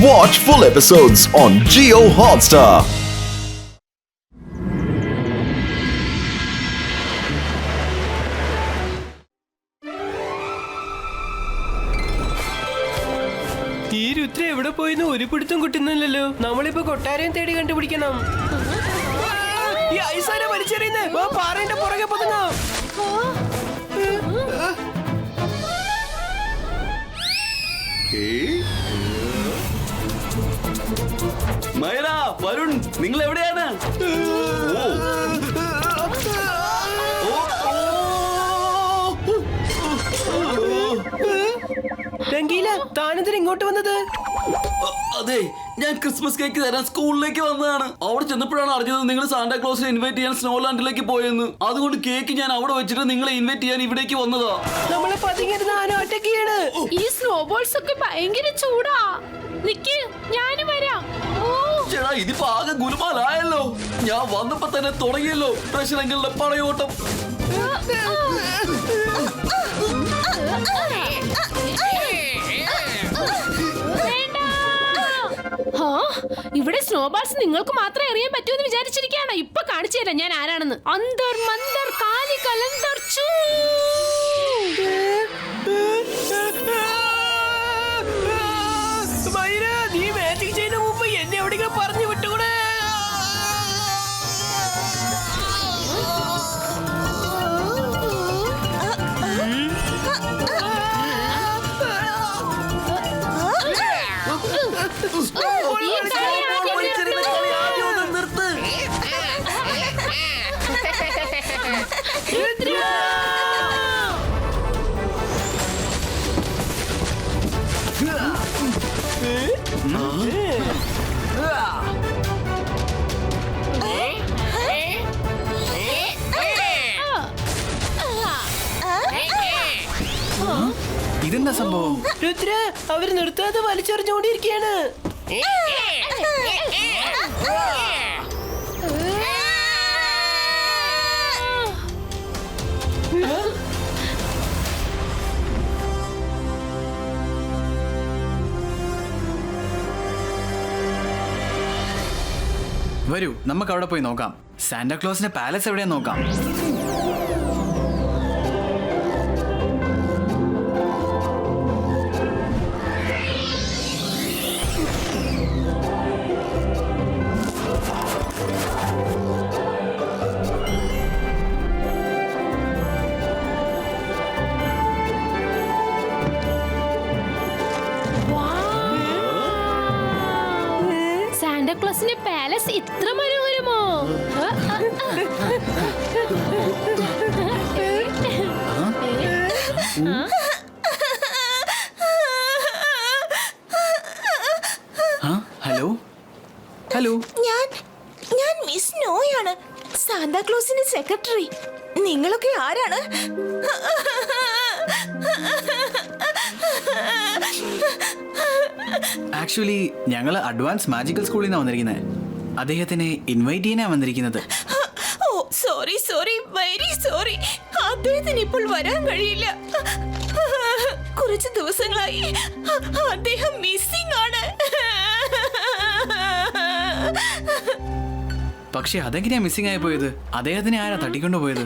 Watch full episodes on Jio Hotstar. ഈ രുദ്ര എവിടെ പോയിന്ന് ഒരു പിടുത്തം കിട്ടുന്നില്ലല്ലോ. നമ്മളിപ്പോ കൊട്ടാരം തേടി കണ്ടുപിടിക്കണം. ഈ ഐസാനെ വലിച്ചെറിയുന്നേ പാറയുടെ പുറകെ പതുങ്ങാം. മൈറ, വരുൺ, നിങ്ങൾ എവിടെയാണ്? രംഗീല, താനെന്തിനാ ഇങ്ങോട്ട് വന്നത്? അതെ, ഞാൻ ക്രിസ്മസ് കേക്ക് തരാൻ സ്കൂളിലേക്ക് വന്നതാണ്. അവിടെ ചെന്നപ്പോഴാണ് അറിഞ്ഞത് നിങ്ങൾ സാന്റാക്ലോസിനെ ഇൻവൈറ്റ് ചെയ്യാൻ സ്നോലാൻഡിലേക്ക് പോയെന്ന്. അതുകൊണ്ട് കേക്ക് ഞാൻ അവിടെ വെച്ചിട്ട് നിങ്ങളെ ഇൻവൈറ്റ് ചെയ്യാൻ ഇവിടേക്ക് വന്നതാ. നമ്മളെ പതിങ്ങിരുന്ന ആന ഒറ്റയ്ക്കാണ്. ഈ സ്നോബോൾസ് ഒക്കെ ഭയങ്കര ചൂടാ. നിക്ക്, ഞാനും വരാം. ചേട്ടാ, ഇതിപ്പോ ആകെ ഗുലുമാലായല്ലോ. ഞാൻ വന്നപ്പോ തന്നെ തുടങ്ങിയല്ലോ പ്രശ്നങ്ങളുടെ പടയോട്ടം. ഇവിടെ സ്നോബാൾസ് നിങ്ങൾക്ക് മാത്രമേ അറിയാൻ പറ്റൂന്ന് വിചാരിച്ചിരിക്കുകയാണ്. ഇപ്പൊ കാണിച്ചു തരാം ഞാൻ ആരാണെന്ന്. അന്തർ മന്തർ കാലി കലന്തർ ചൂ. മൈര, നീ മാജിക് ചെയ്യുന്ന മുമ്പ് എന്നെ എവിടെയെങ്കിലും പറഞ്ഞു വിട്ടുകൂടെ? ഇതെന്താ സംഭവം? രുദ്ര, അവര് നിർത്താതെ വലിച്ചെറിഞ്ഞുകൊണ്ടിരിക്കുകയാണ്. വരൂ, നമുക്ക് അവിടെ പോയി നോക്കാം. സാന്റാക്ലോസിന്റെ പാലസ് എവിടെയാ നോക്കാം. സാന്റാക്ലോസിന്റെ പാലസ് ഇത്ര മനോഹരമോ? ഹലോ ഹലോ, ഞാൻ മിസ് നോയാണ്, സാന്താക്ലോസിന്റെ സെക്രട്ടറി. നിങ്ങളൊക്കെ ആരാണ്? ആക്ച്വലി ഞങ്ങള് അഡ്വാൻസ് മാജിക്കൽ സ്കൂളിൽ നിന്നാണ് വന്നിരിക്കുന്നത്. അദ്ദേഹത്തിനെ ഇൻവൈറ്റ് ചെയ്യാനാ വന്നിരിക്കുന്നത്. ഓ, സോറി, വെരി സോറി. അദ്ദേഹത്തിന് ഇപ്പോൾ വരാൻ കഴിയില്ല. കുറച്ച് ദിവസങ്ങളായി അദ്ദേഹം മിസ്സിംഗ് ആണ്. പക്ഷെ അതെങ്ങനെയാ മിസ്സിംഗ് ആയി പോയത്? അദ്ദേഹത്തിനെ ആരാ തട്ടിക്കൊണ്ടുപോയത്?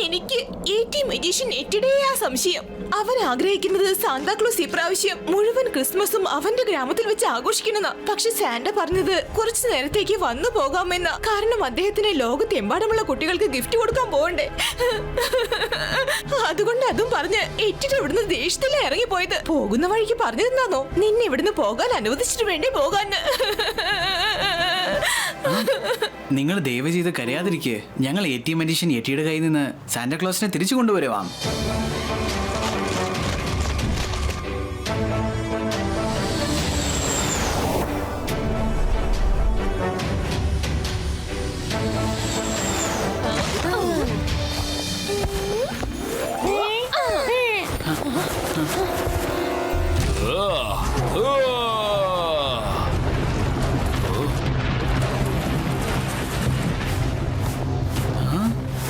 എനിക്ക് മജീഷ്യൻ നെറ്റിയുടെയാ സംശയം. അവൻ ആഗ്രഹിക്കുന്നത് സാന്താക്ലോസ് ഇപ്രാവശ്യം മുഴുവൻ ക്രിസ്മസും അവന്റെ ഗ്രാമത്തിൽ വെച്ച് ആഘോഷിക്കണമെന്നാ. പക്ഷെ സാന്റ പറഞ്ഞത് കുറച്ചു നേരത്തേക്ക് വന്നു പോകാമെന്ന. കാരണം അദ്ദേഹത്തിന് ലോകത്തെമ്പാടുമുള്ള കുട്ടികൾക്ക് ഗിഫ്റ്റ് കൊടുക്കാൻ പോകണ്ടേ. അതുകൊണ്ട് അതും പറഞ്ഞ് എറ്റിട്ട് ഇവിടുന്ന് ദേഷ്യത്തിലെ ഇറങ്ങിപ്പോയത്. പോകുന്ന വഴിക്ക് പറഞ്ഞതെന്നാണോ നിന്നെ ഇവിടുന്ന് പോകാൻ അനുവദിച്ചിട്ട് വേണ്ടേ പോകാന്ന്. നിങ്ങൾ ദയവ് ചെയ്ത് കരയാതിരിക്കെ. ഞങ്ങൾ ATM മജീഷ്യൻ യെറ്റിയുടെ കയ്യിൽ നിന്ന് സാന്റാക്ലോസിനെ തിരിച്ചു കൊണ്ടുവരുവാം.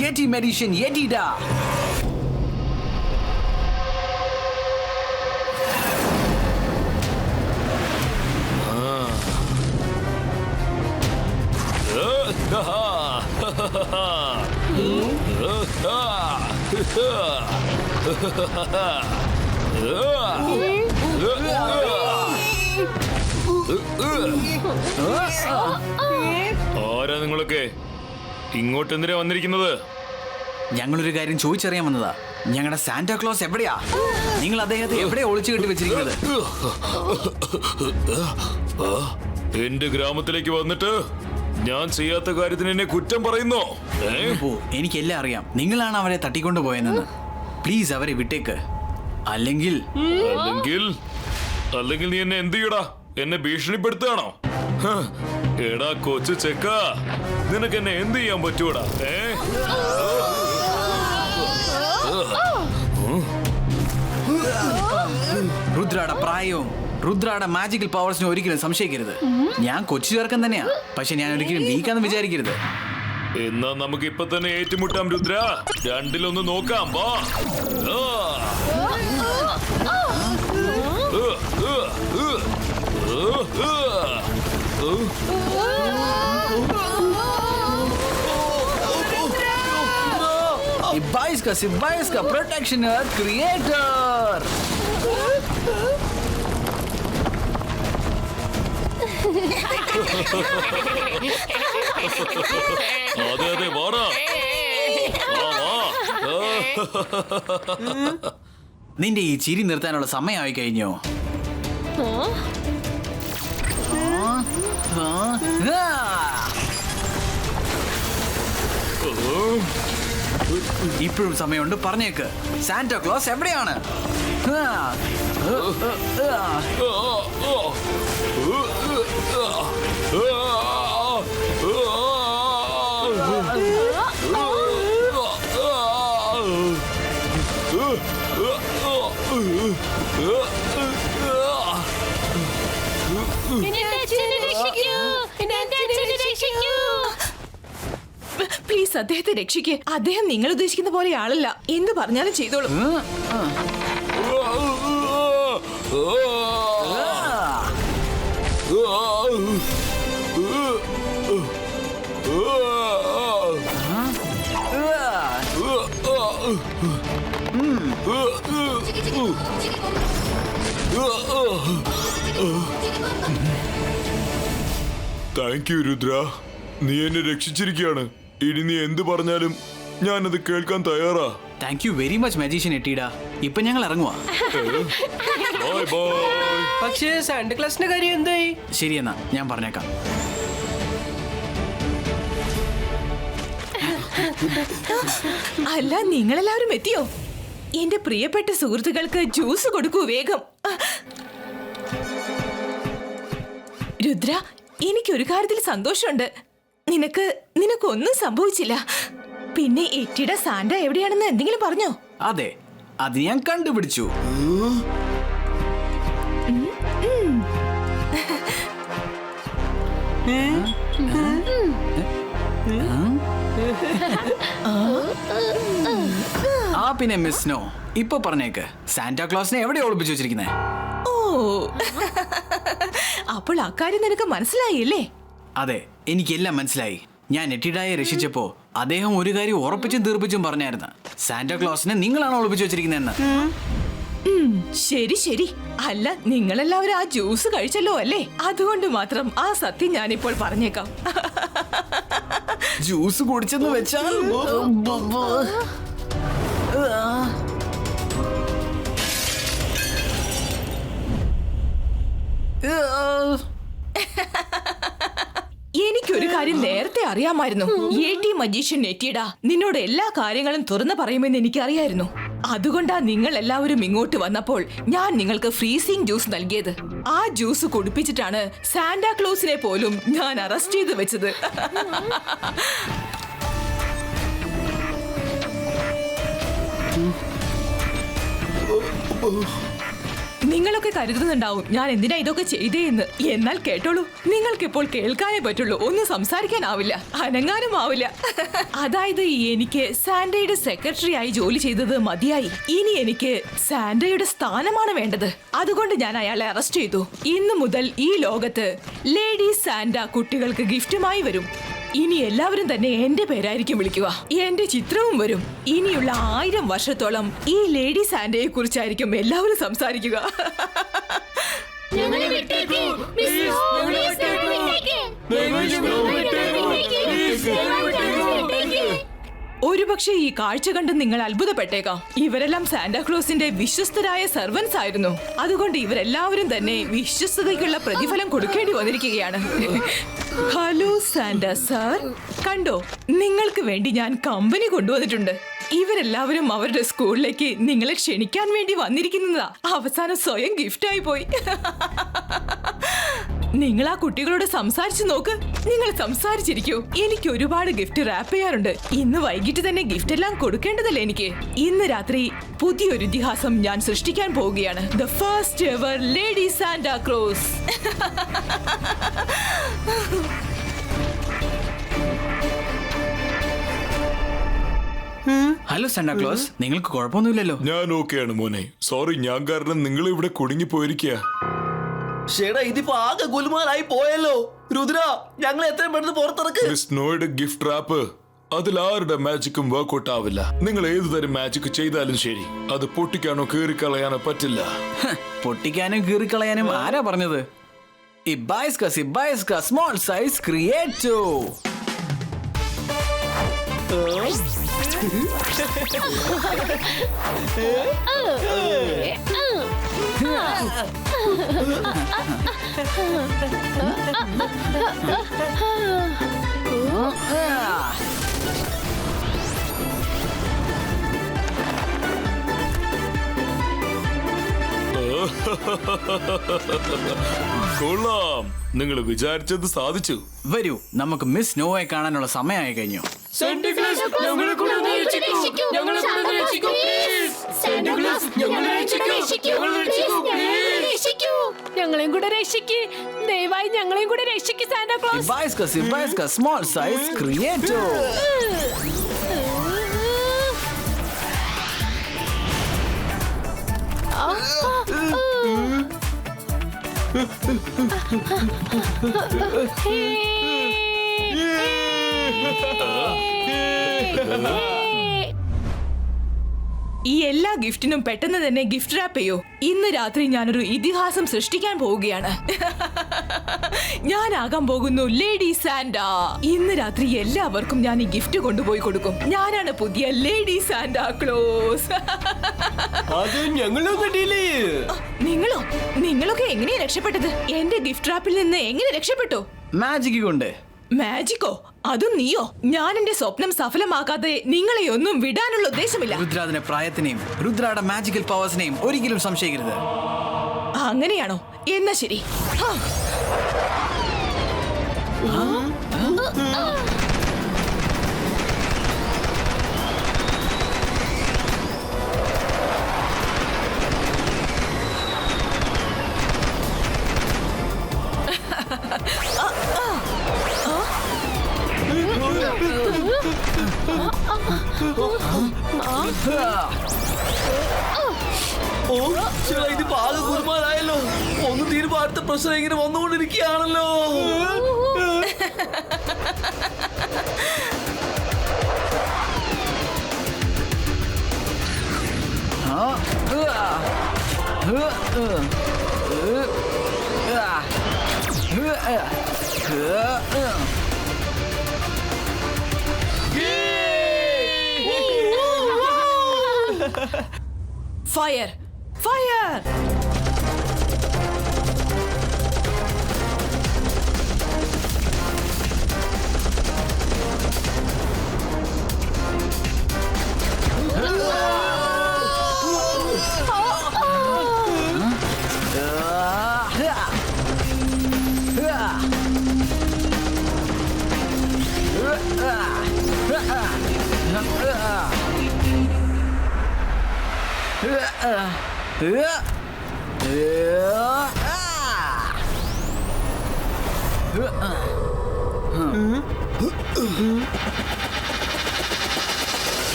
Yeti Medicine Yetida. ആരാ നിങ്ങളൊക്കെ? ഇങ്ങോട്ട് എന്തിനാ വന്നിരിക്കുന്നത്? ഞങ്ങളൊരു കാര്യം ചോദിച്ചറിയാൻ വന്നതാ. ഞങ്ങളുടെ സാന്റാക്ലോസ് എവിടെയാ? നിങ്ങൾ അദ്ദേഹത്തെ എവിടെയാ ഒളിച്ചു കെട്ടി വെച്ചിരിക്കുന്നത്? എന്റെ ഗ്രാമത്തിലേക്ക് വന്നിട്ട് ഞാൻ ചെയ്യാത്ത കാര്യത്തിന് എന്നെ കുറ്റം പറയുന്നോ? ഓ, എനിക്കെല്ലാം അറിയാം. നിങ്ങളാണ് അവരെ തട്ടിക്കൊണ്ടു പോയെന്ന്. പ്ലീസ് അവരെ വിട്ടേക്ക്. അല്ലെങ്കിൽ നീ എന്നെ എന്ത് ചെയ്യടാ? എന്നെ ഭീഷണിപ്പെടുത്തുകയാണോ? എടാ കൊച്ചു ചെക്ക, നിനക്ക് എന്നെ എന്ത് ചെയ്യാൻ പറ്റൂടാ? രുദ്രയുടെ പ്രായവും രുദ്രയുടെ മാജിക്കൽ പവേഴ്സിനെ ഒരിക്കലും സംശയിക്കരുത്. ഞാൻ കൊച്ചു ചേർക്കൻ തന്നെയാ, പക്ഷെ ഞാൻ ഒരിക്കലും വീക്കാന്ന് വിചാരിക്കരുത്. എന്നാ നമുക്ക് ഇപ്പൊ തന്നെ ഏറ്റുമുട്ടാം രുദ്ര. രണ്ടിലൊന്ന് നോക്കാം. വാ. Сибайска Protection Earth Creator. അതെ വാടാ. നിന്റെ ഈ ചിരി നിർത്താനുള്ള സമയമായി കഴിഞ്ഞോ? ഇപ്പോഴും സമയമുണ്ട്, പറഞ്ഞേക്ക്. സാന്റാക്ലോസ് എവിടെയാണ്? പ്ലീസ് അദ്ദേഹത്തെ രക്ഷിക്ക്. അദ്ദേഹം നിങ്ങൾ ഉദ്ദേശിക്കുന്ന പോലെ ആളല്ല. എന്ത് പറഞ്ഞാലും ചെയ്തോളൂ. താങ്ക് യു രുദ്ര, നീ എന്നെ രക്ഷിച്ചിരിക്കുകയാണ്. ഇനി നീ എന്ത് പറഞ്ഞാലും ഞാനത് കേൾക്കാൻ തയ്യാറാ. Thank you very much magician എട്ടിയിടാ. ഇപ്പൊ ഞങ്ങൾ ഇറങ്ങുവാ. Bye bye. പക്ഷേ സാന്റാക്ലോസിന്റെ കാര്യം എന്തായി? ശരിയെന്നാ, ഞാൻ പറഞ്ഞേക്കാം. അല്ല, നിങ്ങളെല്ലാവരും എത്തിയോ? എന്റെ പ്രിയപ്പെട്ട സുഹൃത്തുക്കൾക്ക് ജ്യൂസ് കൊടുക്കൂ വേഗം. രുദ്ര, എനിക്കൊരു കാര്യത്തിൽ സന്തോഷമുണ്ട്. നിനക്കൊന്നും സംഭവിച്ചില്ല. പിന്നെ എട്ടിയുടെ സാന്റ എവിടെയാണെന്ന് എന്തെങ്കിലും പറഞ്ഞോ? അതെ, അത് ഞാൻ കണ്ടുപിടിച്ചു. ആ പിന്നെ മിസ് സ്നോ, ഇപ്പൊ പറഞ്ഞേക്ക്, സാന്റാക്ലോസിനെ എവിടെ ഒളിപ്പിച്ചു വെച്ചിരിക്കുന്നേ? ഓ, അപ്പോൾ അക്കാര്യം നിനക്ക് മനസ്സിലായില്ലേ? അതെ, എനിക്കെല്ലാം മനസ്സിലായി. ഞാൻ എട്ടിഡായെ രക്ഷിച്ചപ്പോ അദ്ദേഹം ഒരു കാര്യം ഉറപ്പിച്ചും തീർപ്പിച്ചും പറഞ്ഞായിരുന്നു, സാന്റാക്ലോസിനെ നിങ്ങളാണ് ഒളിപ്പിച്ചു വെച്ചിരിക്കുന്നതെന്ന്. ശരി ശരി. അല്ല, നിങ്ങളെല്ലാവരും ആ ജ്യൂസ് കഴിച്ചല്ലോ അല്ലേ? അതുകൊണ്ട് മാത്രം ആ സത്യം ഞാനിപ്പോൾ പറഞ്ഞേക്കാം. ജ്യൂസ് കുടിച്ചെന്ന് വെച്ചാൽ എനിക്കൊരു കാര്യം നേരത്തെ അറിയാമായിരുന്നു. എടി മജീഷ്യൻ നെറ്റിയിടാ നിന്നോട് എല്ലാ കാര്യങ്ങളും തുറന്നു പറയുമെന്ന് എനിക്കറിയായിരുന്നു. അതുകൊണ്ടാ നിങ്ങൾ എല്ലാവരും ഇങ്ങോട്ട് വന്നപ്പോൾ ഞാൻ നിങ്ങൾക്ക് ഫ്രീസിംഗ് ജ്യൂസ് നൽകിയത്. ആ ജ്യൂസ് കുടിപ്പിച്ചിട്ടാണ് സാന്റാക്ലോസിനെ പോലും ഞാൻ അറസ്റ്റ് ചെയ്ത് വെച്ചത്. നിങ്ങളൊക്കെ കരുതുന്നുണ്ടാവും ഞാൻ എന്തിനാ ഇതൊക്കെ ചെയ്തേന്ന്. എന്നാൽ കേട്ടോളൂ, നിങ്ങൾക്കിപ്പോൾ കേൾക്കാനേ പറ്റുള്ളൂ, ഒന്നും സംസാരിക്കാനാവില്ല, അനങ്ങാനും ആവില്ല. അതായത് എനിക്ക് സാന്റയുടെ സെക്രട്ടറി ആയി ജോലി ചെയ്തത് മതിയായി. ഇനി എനിക്ക് സാന്റയുടെ സ്ഥാനമാണ് വേണ്ടത്. അതുകൊണ്ട് ഞാൻ അയാളെ അറസ്റ്റ് ചെയ്തു. ഇന്നു മുതൽ ഈ ലോകത്ത് ലേഡി സാന്റ കുട്ടികൾക്ക് ഗിഫ്റ്റുമായി വരും. ഇനി എല്ലാവരും തന്നെ എന്റെ പേരായിരിക്കും വിളിക്കുക. എന്റെ ചിത്രവും വരും. ഇനിയുള്ള 1000 വർഷത്തോളം ഈ ലേഡി സാന്റയെ കുറിച്ചായിരിക്കും എല്ലാവരും സംസാരിക്കുക. ഞങ്ങളെ വിട്ടേക്കൂ. മിസ് സ്നോ, പ്ലീസ് ഞങ്ങളെ വിട്ടേക്ക്. ഒരുപക്ഷെ ഈ കാഴ്ച കണ്ട് നിങ്ങൾ അത്ഭുതപ്പെട്ടേക്കാം. ഇവരെല്ലാം സാന്റാക്ലോസിന്റെ വിശ്വസ്തരായ സർവൻസ് ആയിരുന്നു. അതുകൊണ്ട് ഇവരെല്ലാവരും തന്നെ വിശ്വസ്തതയ്ക്കുള്ള പ്രതിഫലം കൊടുക്കേണ്ടി വന്നിരിക്കുകയാണ്. ഹലോ സാന്റ സാർ, കണ്ടോ, നിങ്ങൾക്ക് വേണ്ടി ഞാൻ കമ്പനി കൊണ്ടുവന്നിട്ടുണ്ട്. ഇവരെല്ലാവരും അവരുടെ സ്കൂളിലേക്ക് നിങ്ങളെ ക്ഷണിക്കാൻ വേണ്ടി വന്നിരിക്കുന്നതാ. അവസാനം സ്വയം ഗിഫ്റ്റായി പോയി. നിങ്ങൾ ആ കുട്ടികളോട് സംസാരിച്ചു നോക്ക്. നിങ്ങൾ സംസാരിച്ചിരിക്കൂ. എനിക്ക് ഒരുപാട് ഗിഫ്റ്റ് റാപ്പ് ചെയ്യാറുണ്ട്. ഇന്ന് വൈകിട്ട് തന്നെ ഗിഫ്റ്റ് എല്ലാം കൊടുക്കേണ്ടതല്ലേ എനിക്ക്. ഇന്ന് രാത്രി പുതിയൊരു ഇതിഹാസം ഞാൻ സൃഷ്ടിക്കാൻ പോവുകയാണ്. The first ever lady Santa Claus. Hello Santa Claus, നിങ്ങൾക്ക് കുഴപ്പമൊന്നുമില്ലല്ലോ? ഞാൻ ഓക്കെയാണ് മോനെ. സോറി, ഞാൻ കാരണം നിങ്ങൾ ഇവിടെ കുടുങ്ങി പോയിരിക്കുക. ഷേടാ, ഇതിപ്പോ ആകെ ഗുൽമാലായി പോയല്ലോ. രുദ്ര, ഞങ്ങൾ എത്രയും പെട്ടെന്ന് പുറത്തിറക്ക്. സ്നോയുടെ ഗിഫ്റ്റ് റാപ്പ് അതിൽ ആരുടെ മാജിക്കും വർക്ക്ഔട്ട് ആവില്ല. നിങ്ങൾ ഏത് തരം മാജിക് ചെയ്താലും ശരി, അത് പൊട്ടിക്കാനോ കീറിക്കളയാനോ പറ്റില്ല. പൊട്ടിക്കാനും കീറിക്കളയാനും ആരാ പറഞ്ഞത്? ഇബായിസ്ക സ്മോൾ സൈസ് ക്രിയേറ്റോ. കൊള്ളാം, നിങ്ങൾ വിചാരിച്ചത് സാധിച്ചു. വരൂ, നമുക്ക് മിസ് സ്നോയെ കാണാനുള്ള സമയമായി കഴിഞ്ഞു. ഞങ്ങളെയും കൂടെ രക്ഷിക്ക്. ദയവായി ഞങ്ങളെയും കൂടെ രക്ഷിക്ക് സാന്റാ ക്ലോസ്. ഇബായിസ്ക സ്മോൾ സൈസ് ക്രിയേറ്റോ. ഈ എല്ലാ ഗിഫ്റ്റിനും പെട്ടെന്ന് തന്നെ ഗിഫ്റ്റ് റാപ്പ് ചെയ്യൂ. ഇന്ന് രാത്രി ഞാനൊരു ഇതിഹാസം സൃഷ്ടിക്കാൻ പോവുകയാണ്. ഞാനാകാൻ പോകുന്നു ലേഡി സാന്റാ. ഇന്ന് രാത്രി എല്ലാവർക്കും ഞാൻ ഈ ഗിഫ്റ്റ് കൊണ്ടുപോയി കൊടുക്കും. ഞാനാണ് പുതിയ ലേഡി സാന്റാ ക്ലോസ്. അത് ഞങ്ങളൊന്നും ഡീല്. നിങ്ങളൊക്കെ എങ്ങനെയാ രക്ഷപ്പെട്ടത്? എന്റെ ഗിഫ്റ്റ് റാപ്പിൽ നിന്ന് എങ്ങനെ രക്ഷപ്പെട്ടു? മാജിക് കൊണ്ട്. മാജിക്കോ? അതും നീയോ? ഞാൻ എന്റെ സ്വപ്നം സഫലമാക്കാതെ നിങ്ങളെ ഒന്നും വിടാനുള്ള ഉദ്ദേശമില്ല. രുദ്രാദിന്റെ പ്രായത്തിനെയും രുദ്രയുടെ മാജിക്കൽ പവേഴ്സിനെയും ഒരിക്കലും സംശയിക്കരുത്. അങ്ങനെയാണോ? എന്നാ ശരി. ഇതിപ്പോ ആകെ ഗുൽമാലായല്ലോ. ഒന്ന് തീരുമ്പോ അടുത്ത പ്രശ്നം ഇങ്ങനെ വന്നുകൊണ്ടിരിക്കുകയാണല്ലോ. Fire! Fire!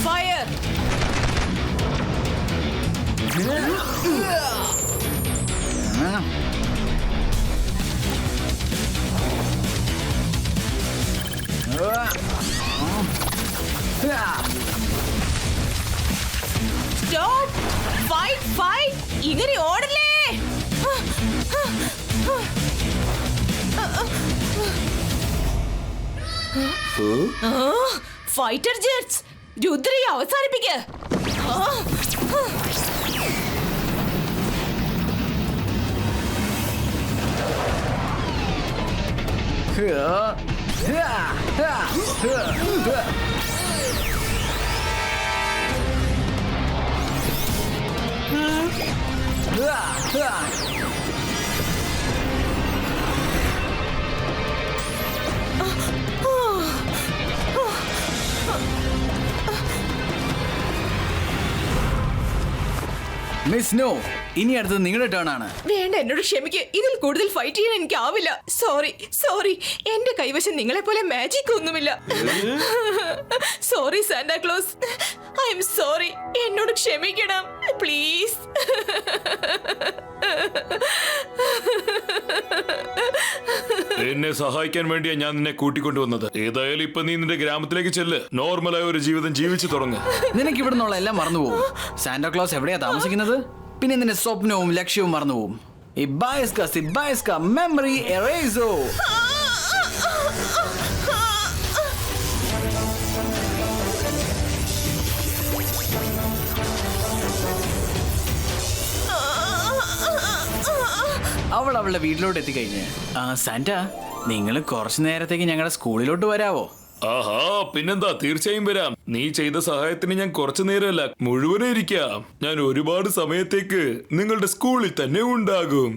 Fire! Stop fight fight ഇങ്ങനെ ഓടല്ലേ ഫൈറ്റർ ജെറ്റ്സ് രുദ്രയെ അവസാനിപ്പിക്ക് മിസ് നോ, ഇനി അടുത്തത് നിങ്ങളുടെ ടേൺ ആണ്. വേണ്ട, എന്നോട് ക്ഷമിക്ക്. ഇതിൽ കൂടുതൽ ഫൈറ്റ് ചെയ്യാൻ എനിക്ക് ആവില്ല. സോറി സോറി, എന്റെ കൈവശം നിങ്ങളെ പോലെ മാജിക് ഒന്നുമില്ല. Sorry Santa Claus, I am sorry. എന്നോട് ക്ഷമിക്കണം പ്ലീസ്. എന്നെ സഹായിക്കാൻ വേണ്ടിയാ ഞാൻ നിന്നെ കൂട്ടിക്കൊണ്ടുവന്നത്. ഏതായാലും ഇപ്പൊ നീ നിന്റെ ഗ്രാമത്തിലേക്ക് ചെല്ല്. നോർമലായ ഒരു ജീവിതം ജീവിച്ചു തുടങ്ങ്. നിനക്ക് ഇവിടെ നിന്നുള്ള എല്ലാം മറന്നുപോകും. സാന്റാക്ലോസ് എവിടെയാ താമസിക്കുന്നത്? പിന്നെ നിന്റെ സ്വപ്നവും ലക്ഷ്യവും മറന്നുപോകും. മെമ്മറി എറേസോ. അവൾ അവളുടെ വീട്ടിലോട്ട് എത്തിക്കഴിഞ്ഞ്. സാന്റ, നിങ്ങൾ കുറച്ചു നേരത്തേക്ക് ഞങ്ങളുടെ സ്കൂളിലോട്ട് വരാവോ? ആഹാ, പിന്നെന്താ, തീർച്ചയായും വരാം. നീ ചെയ്ത സഹായത്തിന് ഞാൻ കുറച്ചു നേരമല്ല, മുഴുവനും ഇരിക്കാം. ഞാൻ ഒരുപാട് സമയത്തേക്ക് നിങ്ങളുടെ സ്കൂളിൽ തന്നെ ഉണ്ടാകും.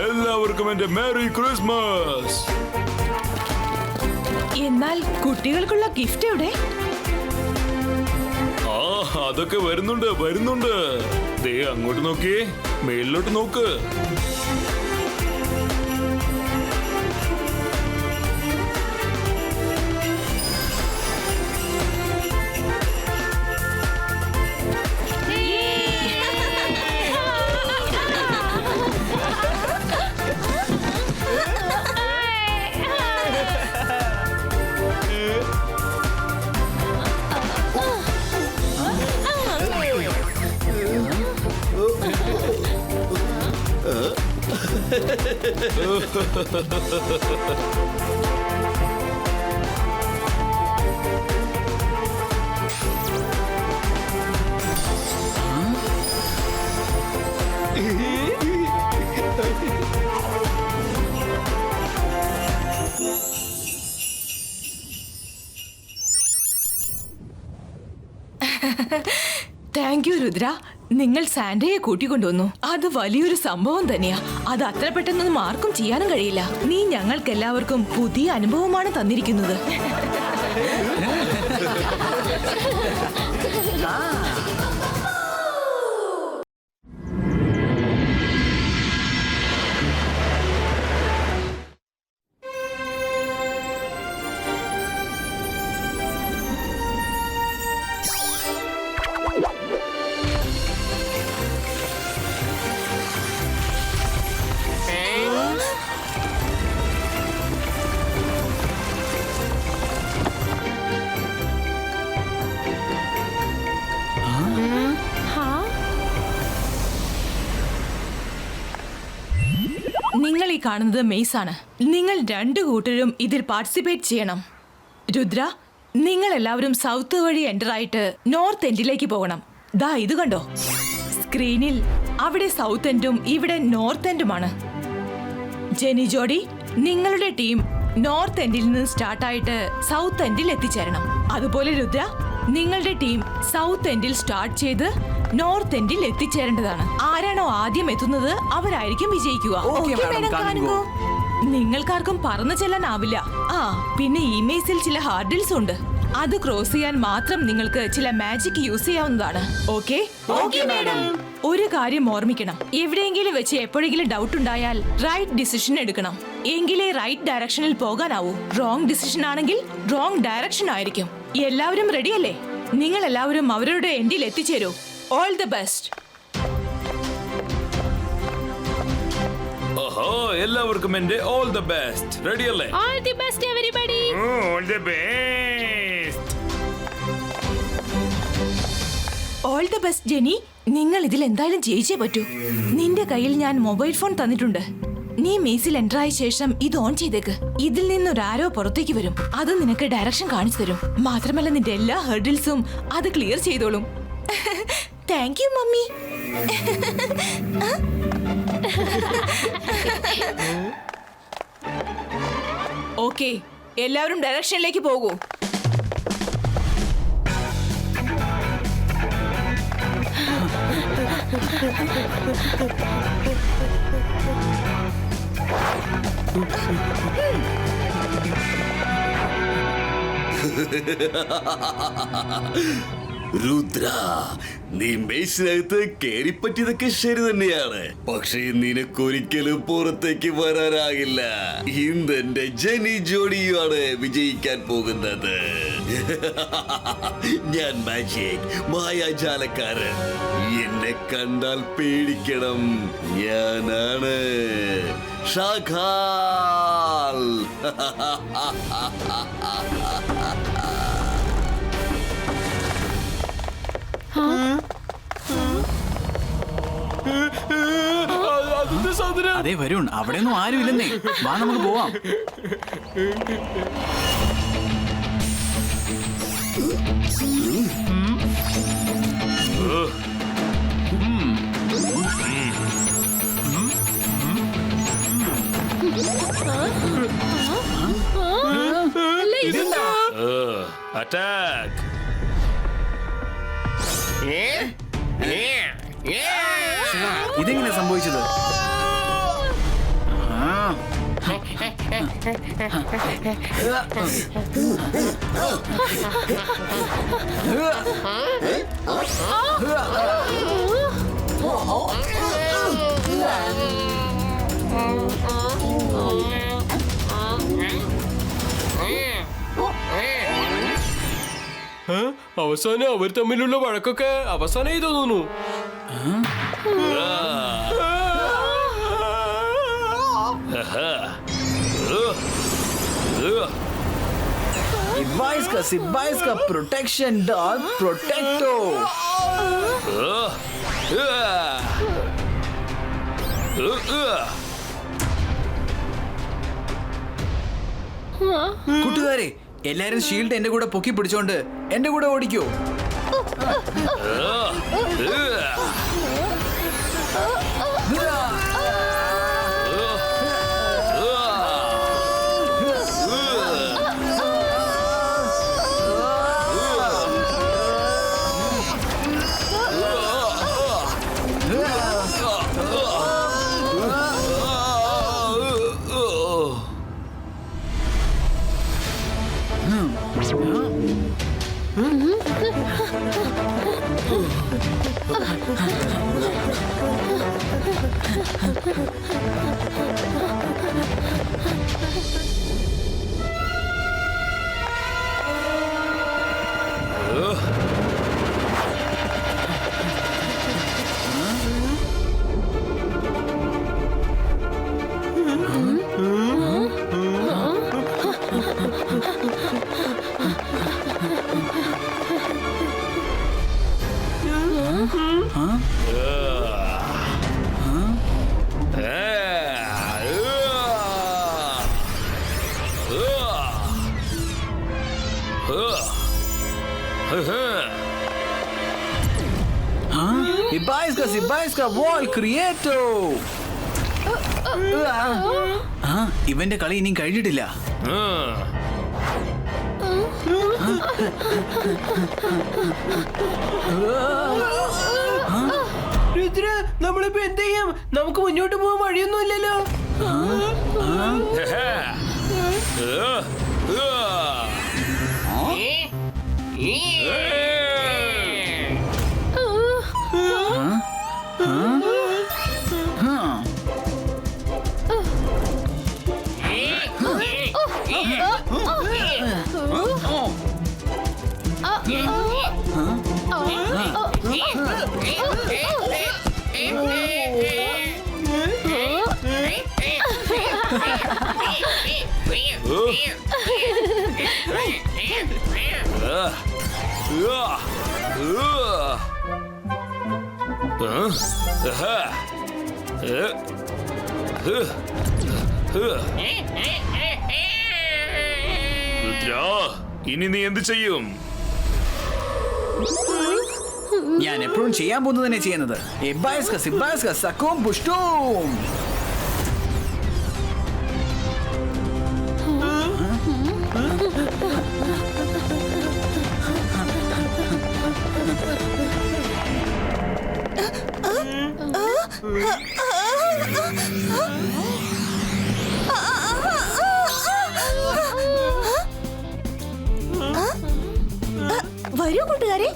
എല്ലാവർക്കും എന്റെ മേരി ക്രിസ്മസ്. എന്നാൽ കുട്ടികൾക്കുള്ള ഗിഫ്റ്റ് എവിടെ? ആ, അതൊക്കെ വരുന്നുണ്ട്. ദേ അങ്ങോട്ട് നോക്കിയേ, മേളിലോട്ട് നോക്ക്. Thank you Rudra. നിങ്ങൾ സാന്റയെ കൂട്ടിക്കൊണ്ടുവന്നു. അത് വലിയൊരു സംഭവം തന്നെയാ. അത് അത്ര പെട്ടെന്നൊന്നും ആർക്കും ചെയ്യാനും കഴിയില്ല. നീ ഞങ്ങൾക്ക് എല്ലാവർക്കും പുതിയ അനുഭവമാണ് തന്നിരിക്കുന്നത്. കാണുന്നത് മെയ്സ് ആണ്. നിങ്ങൾ രണ്ടു കൂട്ടരും ഇതിൽ പാർട്ടിസിപ്പേറ്റ് ചെയ്യണം. രുദ്ര, നിങ്ങൾ എല്ലാവരും സൗത്ത് വഴി എൻ്റർ ആയിട്ട് നോർത്ത് എൻഡിലേക്ക് പോകണം. ദാ ഇത് കണ്ടോ സ്ക്രീനിൽ, അവിടെ സൗത്ത് എൻഡും ഇവിടെ നോർത്ത് എൻഡുമാണ്. ജെനി ജോഡി, നിങ്ങളുടെ ടീം നോർത്ത് എൻഡിൽ നിന്ന് സ്റ്റാർട്ടായിട്ട് സൗത്ത് എൻഡിൽ എത്തിച്ചേരണം. അതുപോലെ രുദ്ര, നിങ്ങളുടെ ടീം സൗത്ത് എൻഡിൽ സ്റ്റാർട്ട് ചെയ്ത് നോർത്ത് എൻഡിൽ എത്തിച്ചേരേണ്ടതാണ്. ആരാണോ ആദ്യം എത്തുന്നത് അവരായിരിക്കും വിജയിക്കുക. Okay, Okay, madam, madam, can കാണുകോ? നിങ്ങൾക്കാർക്കും പറന്നു ചെല്ലാനാവില്ല. പിന്നെ ഈ മേസിൽ ചില ഹാർഡിൽസ് ഉണ്ട്. അത് ക്രോസ് ചെയ്യാൻ മാത്രം നിങ്ങൾക്ക് ചില മാജിക് യൂസ് ചെയ്യാവുന്നതാണ്. ഓക്കെ? ഒരു കാര്യം ഓർമ്മിക്കണം, എവിടെയെങ്കിലും വെച്ച് എപ്പോഴെങ്കിലും ഡൗട്ട് ഉണ്ടായാൽ റൈറ്റ് ഡിസിഷൻ എടുക്കണം. എങ്കിലേ റൈറ്റ് ഡയറക്ഷനിൽ പോകാനാവൂ. റോങ് ഡിസിഷൻ ആണെങ്കിൽ റോങ് ഡയറക്ഷൻ ആയിരിക്കും. എല്ലാവരും റെഡിയല്ലേ? നിങ്ങൾ എല്ലാവരും അവരുടെ എൻഡിൽ എത്തിച്ചേരൂ. All the best. ഓഹോ, എല്ലാവർക്കും എന്റെ ഓൾ ദ ബെസ്റ്റ്. റെഡി അല്ലേ? All the best everybody. All the best. All the best Jenny. നിങ്ങൾ ഇതിൽ എന്തായാലും ജയിച്ചേ പറ്റൂ. നിന്റെ കയ്യിൽ ഞാൻ മൊബൈൽ ഫോൺ തന്നിട്ടുണ്ട്. നീ മേസിൽ എൻ്റർ ആയ ശേഷം ഇത് ഓൺ ചെയ്തേക്ക്. ഇതിൽ നിന്നൊരാരോ പുറത്തേക്ക് വരും. അത് നിനക്ക് ഡയറക്ഷൻ കാണിച്ചു തരും. മാത്രമല്ല നിന്റെ എല്ലാ ഹെർഡിൽസും അത് ക്ലിയർ ചെയ്തോളും. Thank you mummy. ഓക്കെ, എല്ലാവരും ഡയറക്ഷനിലേക്ക് പോകൂ. രുദ്ര, നീ മേശിനകത്ത് കേറിപ്പറ്റിയതൊക്കെ ശരി തന്നെയാണ്. പക്ഷേ നിനക്കൊരിക്കലും പുറത്തേക്ക് വരാനാകില്ല. ഇന്ന് എന്റെ ജെനി ജോഡിയാണ് വിജയിക്കാൻ പോകുന്നത്. ഞാൻ മാജിക് മായാജാലക്കാരൻ. എന്നെ കണ്ടാൽ പേടിക്കണം. ഞാനാണ് ഷാഖാൽ. അതെ വരുൺ, അവിടെ ഒന്നും ആരും ഇല്ലെന്നേ. വാ നമുക്ക് പോവാം. അറ്റാക്ക്. ഇതെങ്ങനെ സംഭവിച്ചത്? അവസാനം അവർ തമ്മിലുള്ള വഴക്കൊക്കെ അവസാനമായി തോന്നുന്നു. Ibaiska protection dog protecto. കൂട്ടുകാരെ, എല്ലാരും ഷീൽഡ് എന്റെ കൂടെ പൊക്കി പിടിച്ചോണ്ട് എന്റെ കൂടെ ഓടിക്കോ. ഇബായിസ്ക വോൾ ക്രിയേറ്റോ. ഇവന്റെ കളി ഇനിയും കഴിഞ്ഞിട്ടില്ല. രുദ്ര, നമ്മളിപ്പോ എന്ത് ചെയ്യും? നമുക്ക് മുന്നോട്ട് പോകാൻ വഴിയൊന്നും ഇല്ലല്ലോ. ഇനി നീ എന്ത് ചെയ്യും? ഞാൻ എപ്പോഴും ചെയ്യാൻ പോകുന്നത് തന്നെ ചെയ്യുന്നത്. ഇബായിസ്ക സക്കും പുഷ്ടും. വരൂ കൂട്ടുകാരെ.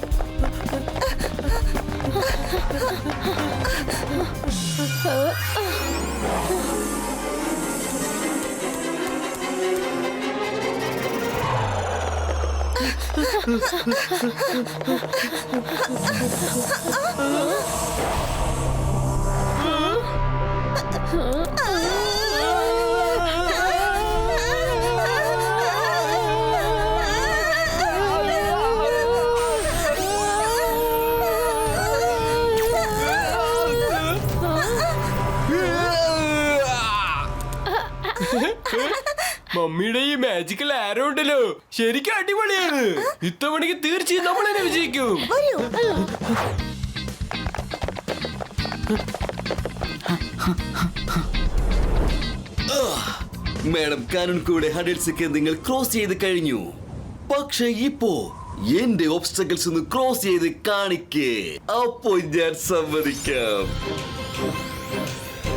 മമ്മിയുടെ ഈ മാജിക്കൽ ആരോ ഉണ്ടല്ലോ, ശരിക്കും അടിപൊളിയാണ്. ഇത്തവണക്ക് തീർച്ചയായും നമ്മൾ തന്നെ വിജയിക്കും. മാഡം, കാനൂൺ കൂടെ 100 സെക്കൻഡ് നിങ്ങൾ ക്രോസ് ചെയ്ത് കഴിഞ്ഞു. പക്ഷെ ഇപ്പോ എന്റെ ഓബ്സ്റ്റക്കിൾസ് ഒന്ന് ക്രോസ് ചെയ്ത് കാണിക്കേ. അപ്പോ ഞാൻ സമ്മതിക്കാം.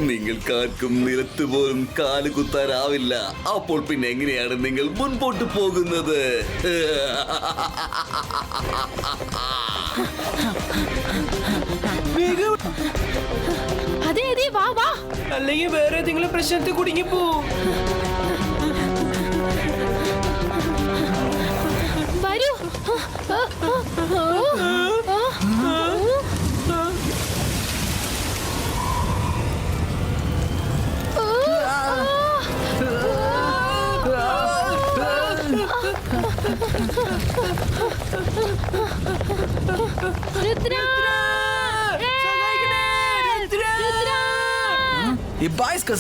നിങ്ങൾക്കാർക്കും നിലത്ത് പോലും കാല് കുത്താനാവില്ല. അപ്പോൾ പിന്നെ എങ്ങനെയാണ് നിങ്ങൾ മുൻപോട്ട് പോകുന്നത്? അതെ അതെ, വാ വാ. അല്ലെങ്കിൽ വേറെ ഏതെങ്കിലും പ്രശ്നത്തിൽ കുടുങ്ങിപ്പോ. വരൂ.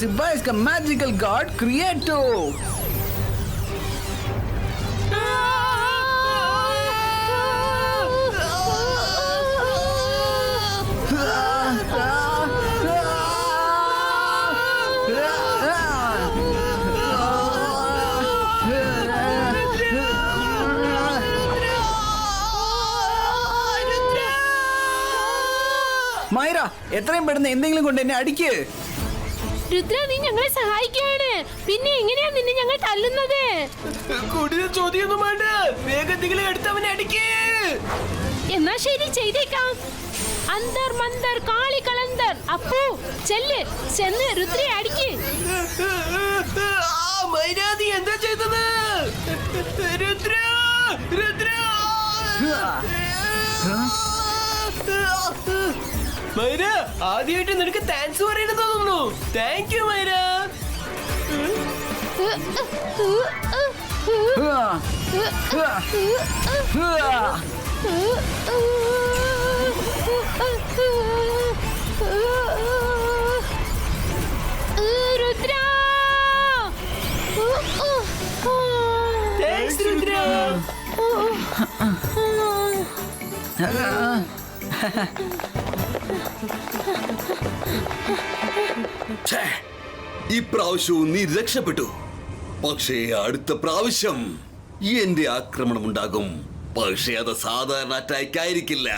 Ibaiska magical god creato. മൈര, എത്രയും പെട്ടെന്ന് എന്തെങ്കിലും കൊണ്ട് എന്നെ അടിക്ക്. രുദ്ര, നീ ഞങ്ങളെ സഹായിക്കുകയാണ്. പിന്നെ എങ്ങനെയാ നിന്നെ ഞങ്ങൾ തല്ലുന്നത്? കൂടുതൽ ചോദ്യമൊന്നും വേണ്ട, വേഗം എന്തെങ്കിലും എടുത്തവനെ അടിക്കേ. എന്നാ ശരി, ചെയ്തേക്കാം. അന്തർ മന്തർ കാളി കളന്തർ. അപ്പു ചെല്ല്, ചെന്ന് രുദ്രയെ അടിക്ക്. മൈരാതി എന്താ ചെയ്തത്? രുദ്ര, രുദ്ര. മൈര, ആദ്യമായിട്ട് നിനക്ക് താങ്ക്സ് പറയണെന്ന് തോന്നുന്നു. Thank you Myra. Rudra, thank thanks Rudra. ഛേ, ഇപ്രാവശ്യവും നീ രക്ഷപ്പെട്ടു. പക്ഷേ അടുത്ത പ്രാവശ്യം എന്റെ ആക്രമണം ഉണ്ടാകും. പക്ഷേ അത് സാധാരണ അറ്റാക്ക് ആയിരിക്കില്ല.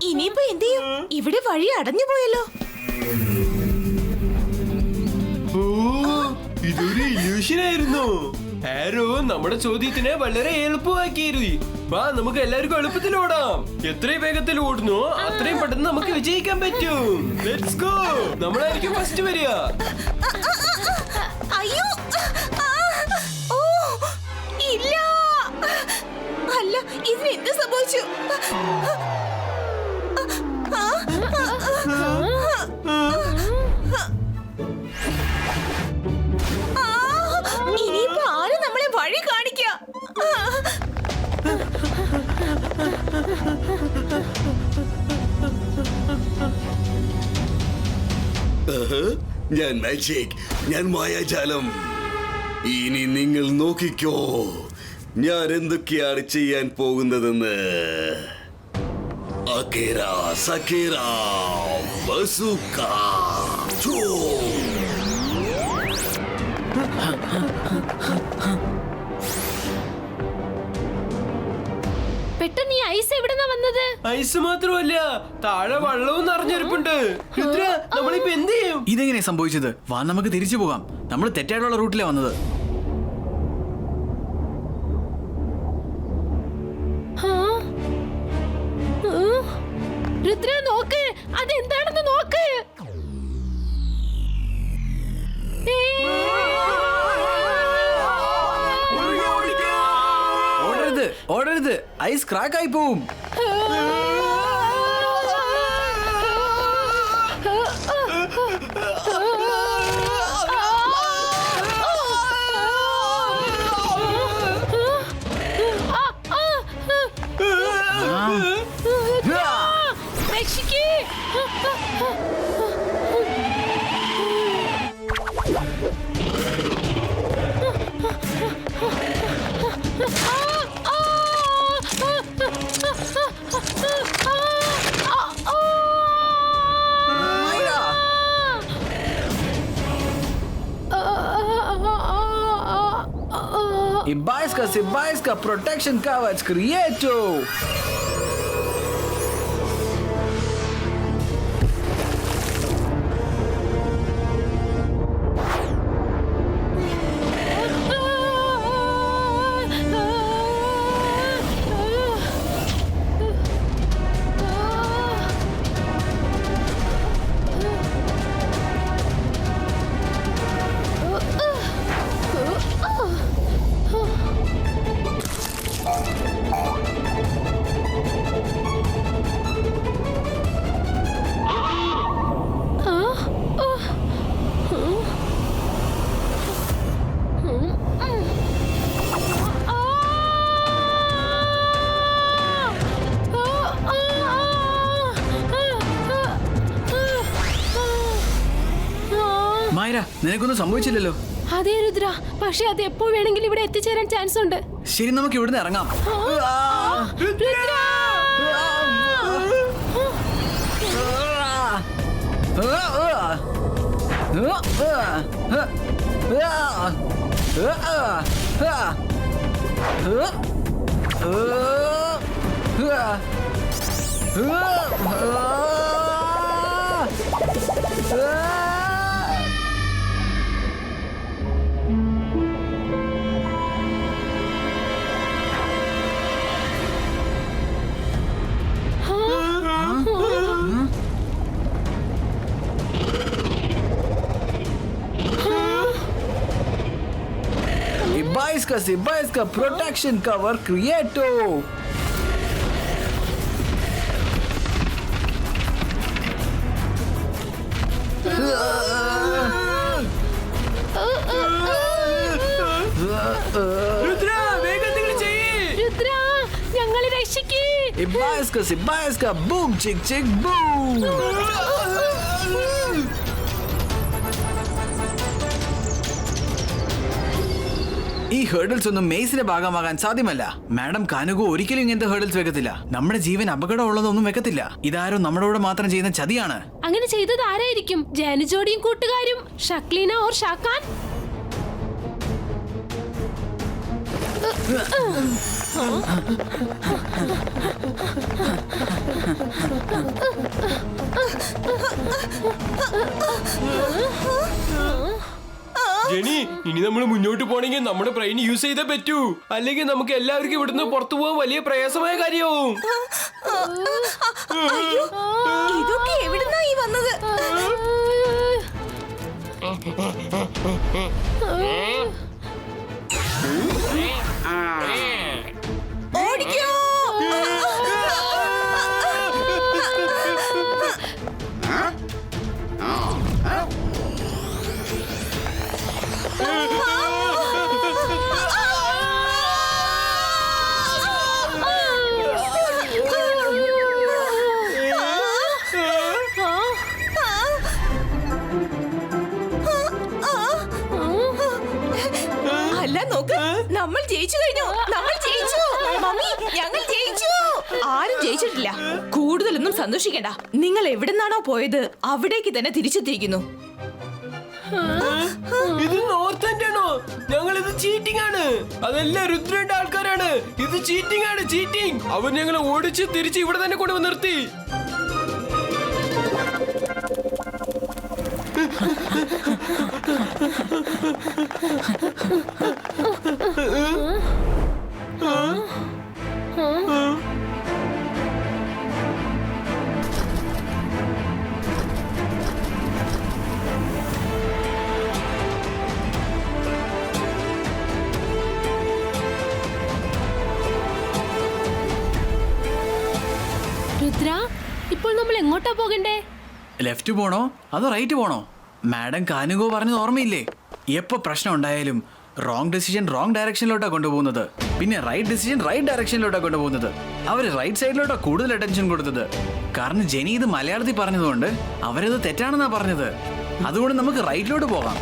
ഇനിയിപ്പോ എന്ത് ചെയ്യും? ഇവിടെ വഴി അടഞ്ഞു പോയല്ലോ. ഓ, ഇതൊരു ഇല്യൂഷൻ ആയിരുന്നു. ആരോ നമ്മുടെ ചോദ്യത്തിനെ വളരെ എളുപ്പമാക്കിയിരുന്നു. വാ, നമുക്ക് എല്ലാവർക്കും എളുപ്പത്തിൽ ഓടാം. എത്രയും വേഗത്തിൽ ഓടുന്നു അത്രയും പെട്ടെന്ന് നമുക്ക് വിജയിക്കാൻ പറ്റും. Let's go. നമ്മളായിരിക്കും ഫസ്റ്റ് വരിക. അയ്യോ, ഓ ഇല്ല. അല്ല, ഇതിന് എന്ത് സംഭവിച്ചു? ഇനിയിപ്പോ ആര് നമ്മളെ വഴി കാണിക്ക? ഞാൻ മാജിക്, ഞാൻ മായാജാലം. ഇനി നിങ്ങൾ നോക്കിക്കോ ഞാൻ എന്തൊക്കെയാണ് ചെയ്യാൻ പോകുന്നതെന്ന്. അകേര സകേര ബസൂക്ക. പെട്ടെന്ന് ഈ ഐസ് എവിടെന്നാ വന്നത്? ഐസ് മാത്രമല്ല, താഴെ വെള്ളവും നിറഞ്ഞിരിപ്പുണ്ട്. രുദ്ര, നമ്മളിപ്പോ എന്ത് ചെയ്യും? ഇതെങ്ങനെ സംഭവിച്ചത്? വാ, നമുക്ക് തിരിച്ചു പോകാം. നമ്മൾ തെറ്റായിട്ടുള്ള റൂട്ടിലാ വന്നത്. രുദ്ര, നോക്ക്, അതെന്താണെന്ന് നോക്ക്. ഓടരുത്, ഓടരുത്, ഐസ് ക്രാക്ക് ആയി പോവും. രക്ഷിക്ക്. Ibaiska protection kavach creato. മൈര, നിനക്കൊന്നും സംഭവിച്ചില്ലല്ലോ. അതെ രുദ്ര, പക്ഷെ അത് എപ്പോ വേണമെങ്കിലും ഇവിടെ എത്തിച്ചേരാൻ ചാൻസ് ഉണ്ട്. ശരി, നമുക്ക് ഇവിടുന്ന് ഇറങ്ങാം. Rudra! Ibaiska protection cover creato. Rudra, വേഗം നിങ്ങൾ ചെയ്യ്. രുദ്ര, ഞങ്ങളെ രക്ഷിക്ക്. Ibaiska, boom, chick, chick, boom. ഈ ഹേർഡിൽസ് ഒന്നും മെയ്സിന്റെ ഭാഗമാകാൻ സാധ്യമല്ല. മാഡം കാനുഗോ ഒരിക്കലും ഇങ്ങനത്തെ ഹേർഡിൽസ് വെക്കത്തില്ല. നമ്മുടെ ജീവൻ അപകടമുള്ളതൊന്നും വെക്കത്തില്ല. ഇതാരും നമ്മുടെ കൂടെ മാത്രം ചെയ്യുന്ന ചതിയാണ്. അങ്ങനെ ചെയ്തത് ആരായിരിക്കും? ജാനുജോഡിയും കൂട്ടുകാരും, ഷക്ലീന ഓർ ഷാക്കാൻ? ജെനി, ഇനി നമ്മൾ മുന്നോട്ട് പോണെങ്കിൽ നമ്മുടെ ബ്രെയിൻ യൂസ് ചെയ്തേ പറ്റൂ. അല്ലെങ്കിൽ നമുക്ക് എല്ലാവർക്കും ഇവിടുന്ന് പുറത്തു പോകാൻ വലിയ പ്രയാസമായ കാര്യവും. അയ്യോ, ഇതൊക്കെ എവിടുന്നായി വന്നത്? ഓടിക്കോ. അല്ല നോക്ക്, നമ്മൾ ജയിച്ചു കഴിഞ്ഞു. നമ്മൾ ജയിച്ചു മമ്മി, ഞങ്ങൾ ജയിച്ചു. ആരും ജയിച്ചിട്ടില്ല. കൂടുതലൊന്നും സന്തോഷിക്കണ്ട. നിങ്ങൾ എവിടെന്നാണോ പോയത് അവിടേക്ക് തന്നെ തിരിച്ചെത്തിയിരിക്കുന്നു. ഇത് നോർത്ത് എൻഡ് ആണോ? ഞങ്ങൾ ഇത് ചീറ്റിംഗ് ആണ്. അതെല്ലാം രുദ്രന്റെ ആൾക്കാരാണ്. ഇത് ചീറ്റിംഗ് ആണ്, ചീറ്റിംഗ്. അവർ ഞങ്ങളെ ഓടിച്ച് തിരിച്ച് ഇവിടെ തന്നെ കൊണ്ടുവന്ന് നിർത്തി. രുദ്ര, ഇപ്പോൾ നമ്മൾ എങ്ങോട്ടാ പോകണ്ടേ? ലെഫ്റ്റ് പോണോ അതോ റൈറ്റ് പോണോ? മാഡം കാനുഗോ പറഞ്ഞത് ഓർമ്മയില്ലേ? എപ്പോ പ്രശ്നം ഉണ്ടായാലും റോങ് ഡിസിഷൻ റോങ് ഡയറക്ഷനിലോട്ടാ കൊണ്ടുപോകുന്നത്, പിന്നെ റൈറ്റ് ഡിസിഷൻ റൈറ്റ് ഡയറക്ഷനിലോട്ടാ കൊണ്ടുപോകുന്നത്. അവര് റൈറ്റ് സൈഡിലോട്ടാ കൂടുതൽ അറ്റൻഷൻ കൊടുത്തത്. കാരണം ജെനി ഇത് മലയാളത്തിൽ പറഞ്ഞതുകൊണ്ട് അവരത് തെറ്റാണെന്നാ പറഞ്ഞത്. അതുകൊണ്ട് നമുക്ക് റൈറ്റിലോട്ട് പോകാം.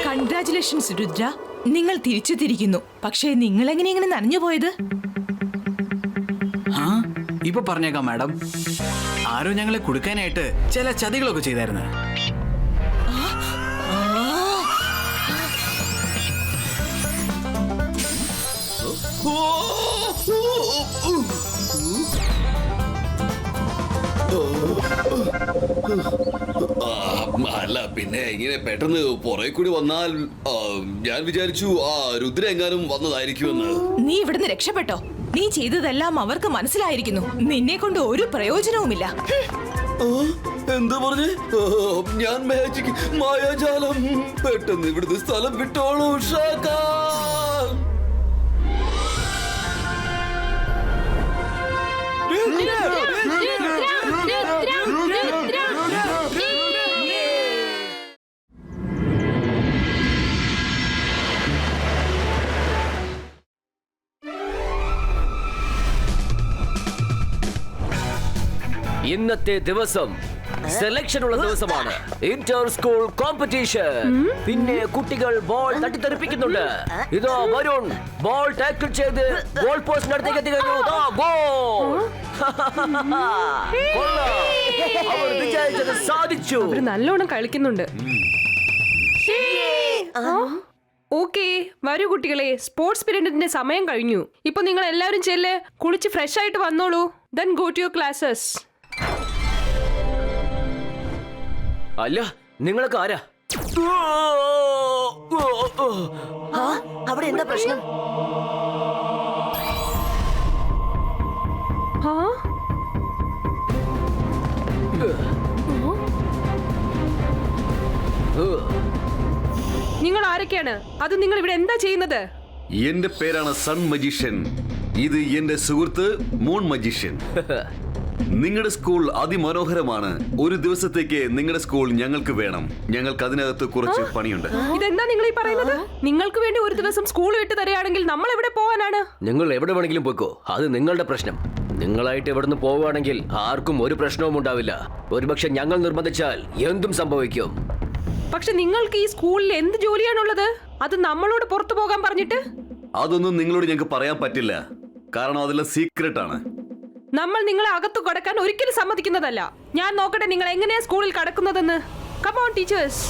കൺഗ്രാറ്റുലേഷൻസ് രുദ്ര, നിങ്ങൾ തിരിച്ചെത്തിയിരിക്കുന്നു. പക്ഷേ നിങ്ങൾ എങ്ങനെ നനഞ്ഞു പോയത്? ഇപ്പൊ പറഞ്ഞേക്കാം മാഡം, ആരോ ഞങ്ങളെ കൊടുക്കാനായിട്ട് ചില ചതികളൊക്കെ ചെയ്തായിരുന്നു. അല്ല, പിന്നെ ഇങ്ങനെ പെട്ടെന്ന് പുറകെ കൂടി വന്നാൽ ഞാൻ വിചാരിച്ചു രുദ്ര എങ്ങാനും വന്നതായിരിക്കുമെന്ന്. നീ ഇവിടുന്ന് രക്ഷപ്പെട്ടോ? നീ ചെയ്തതെല്ലാം അവർക്ക് മനസ്സിലായിരിക്കുന്നു. നിന്നെ കൊണ്ട് ഒരു പ്രയോജനവുമില്ല. എന്താ പറഞ്ഞേ? ഞാൻ മാജിക് മായാജാലം. പെട്ടെന്ന് ഇവിടുന്ന് സ്ഥലം വിട്ടോളൂ ഷാക്കാൻ. ഇന്നത്തെ ദിവസം സെലക്ഷൻ ഉള്ള ദിവസമാണ്. Inter school competition. പിന്നെ കുട്ടികൾ ബോൾ തട്ടിത്തെറിപ്പിക്കുന്നുണ്ട്. ഇതോ വരുൺ ബോൾ ടാക്കിൾ ചെയ്ത് ഗോൾ പോസ്റ്റിന് അടുത്തേക്ക് എത്തി കഴിഞ്ഞു. ഗോൾ! അവർ വിചാരിച്ചത് സാധിച്ചു. നല്ലോണം കളിക്കുന്നുണ്ട്. ഓക്കെ, വരൂ കുട്ടികളെ, സ്പോർട്സ് പീരീഡിന്റെ സമയം കഴിഞ്ഞു. ഇപ്പൊ നിങ്ങൾ എല്ലാവരും ചെല്ല്, കുളിച്ച് ഫ്രഷ് ആയിട്ട് വന്നോളൂ. Then go to your classes. അല്ല, നിങ്ങളൊക്കെ ആരാ? അവിടെ എന്താ പ്രശ്നം? നിങ്ങൾ ആരൊക്കെയാണ്? അത് നിങ്ങൾ ഇവിടെ എന്താ ചെയ്യുന്നത്? എന്റെ പേരാണ് സൺ മജീഷ്യൻ. ഇത് എന്റെ സുഹൃത്ത് മൂൺ മജീഷ്യൻ. നിങ്ങളുടെ സ്കൂൾ അതിമനോഹരമാണ്. ഒരു ദിവസത്തേക്ക് നിങ്ങളുടെ സ്കൂൾ ഞങ്ങൾക്ക് വേണം. ഞങ്ങൾക്ക് അതിനകത്ത് കുറച്ച് പണിയുണ്ട്. ഇതെന്താ നിങ്ങൾ ഈ പറയുന്നത്? നിങ്ങൾക്ക് വേണ്ടി ഒരു ദിവസം സ്കൂൾ വിട്ട് തരികയാണെങ്കിൽ നമ്മൾ എവിടെ പോവാനാണ്? നിങ്ങൾ എവിടെ വേണമെങ്കിലും പോയിക്കോ, അത് നിങ്ങളുടെ പ്രശ്നം. നിങ്ങളായിട്ട് എവിടുന്ന് പോവുകയാണെങ്കിൽ ആർക്കും ഒരു പ്രശ്നവും ഉണ്ടാവില്ല. ഒരുപക്ഷെ ഞങ്ങൾ നിർബന്ധിച്ചാൽ എന്തും സംഭവിക്കും. പക്ഷെ നിങ്ങൾക്ക് ഈ സ്കൂളിൽ എന്ത് ജോലിയാണുള്ളത്? അത് നമ്മളോട് പുറത്തു പോകാൻ പറഞ്ഞിട്ട്? അതൊന്നും നിങ്ങളോട് ഞങ്ങൾക്ക് പറയാൻ പറ്റില്ല, കാരണം അതെല്ലാം സീക്രട്ട് ആണ്. നമ്മൾ നിങ്ങളെ അകത്തു കടക്കാൻ ഒരിക്കലും സമ്മതിക്കുന്നതല്ല. ഞാൻ നോക്കട്ടെ നിങ്ങൾ എങ്ങനെയാ സ്കൂളിൽ കടക്കുന്നതെന്ന്. Come on teachers.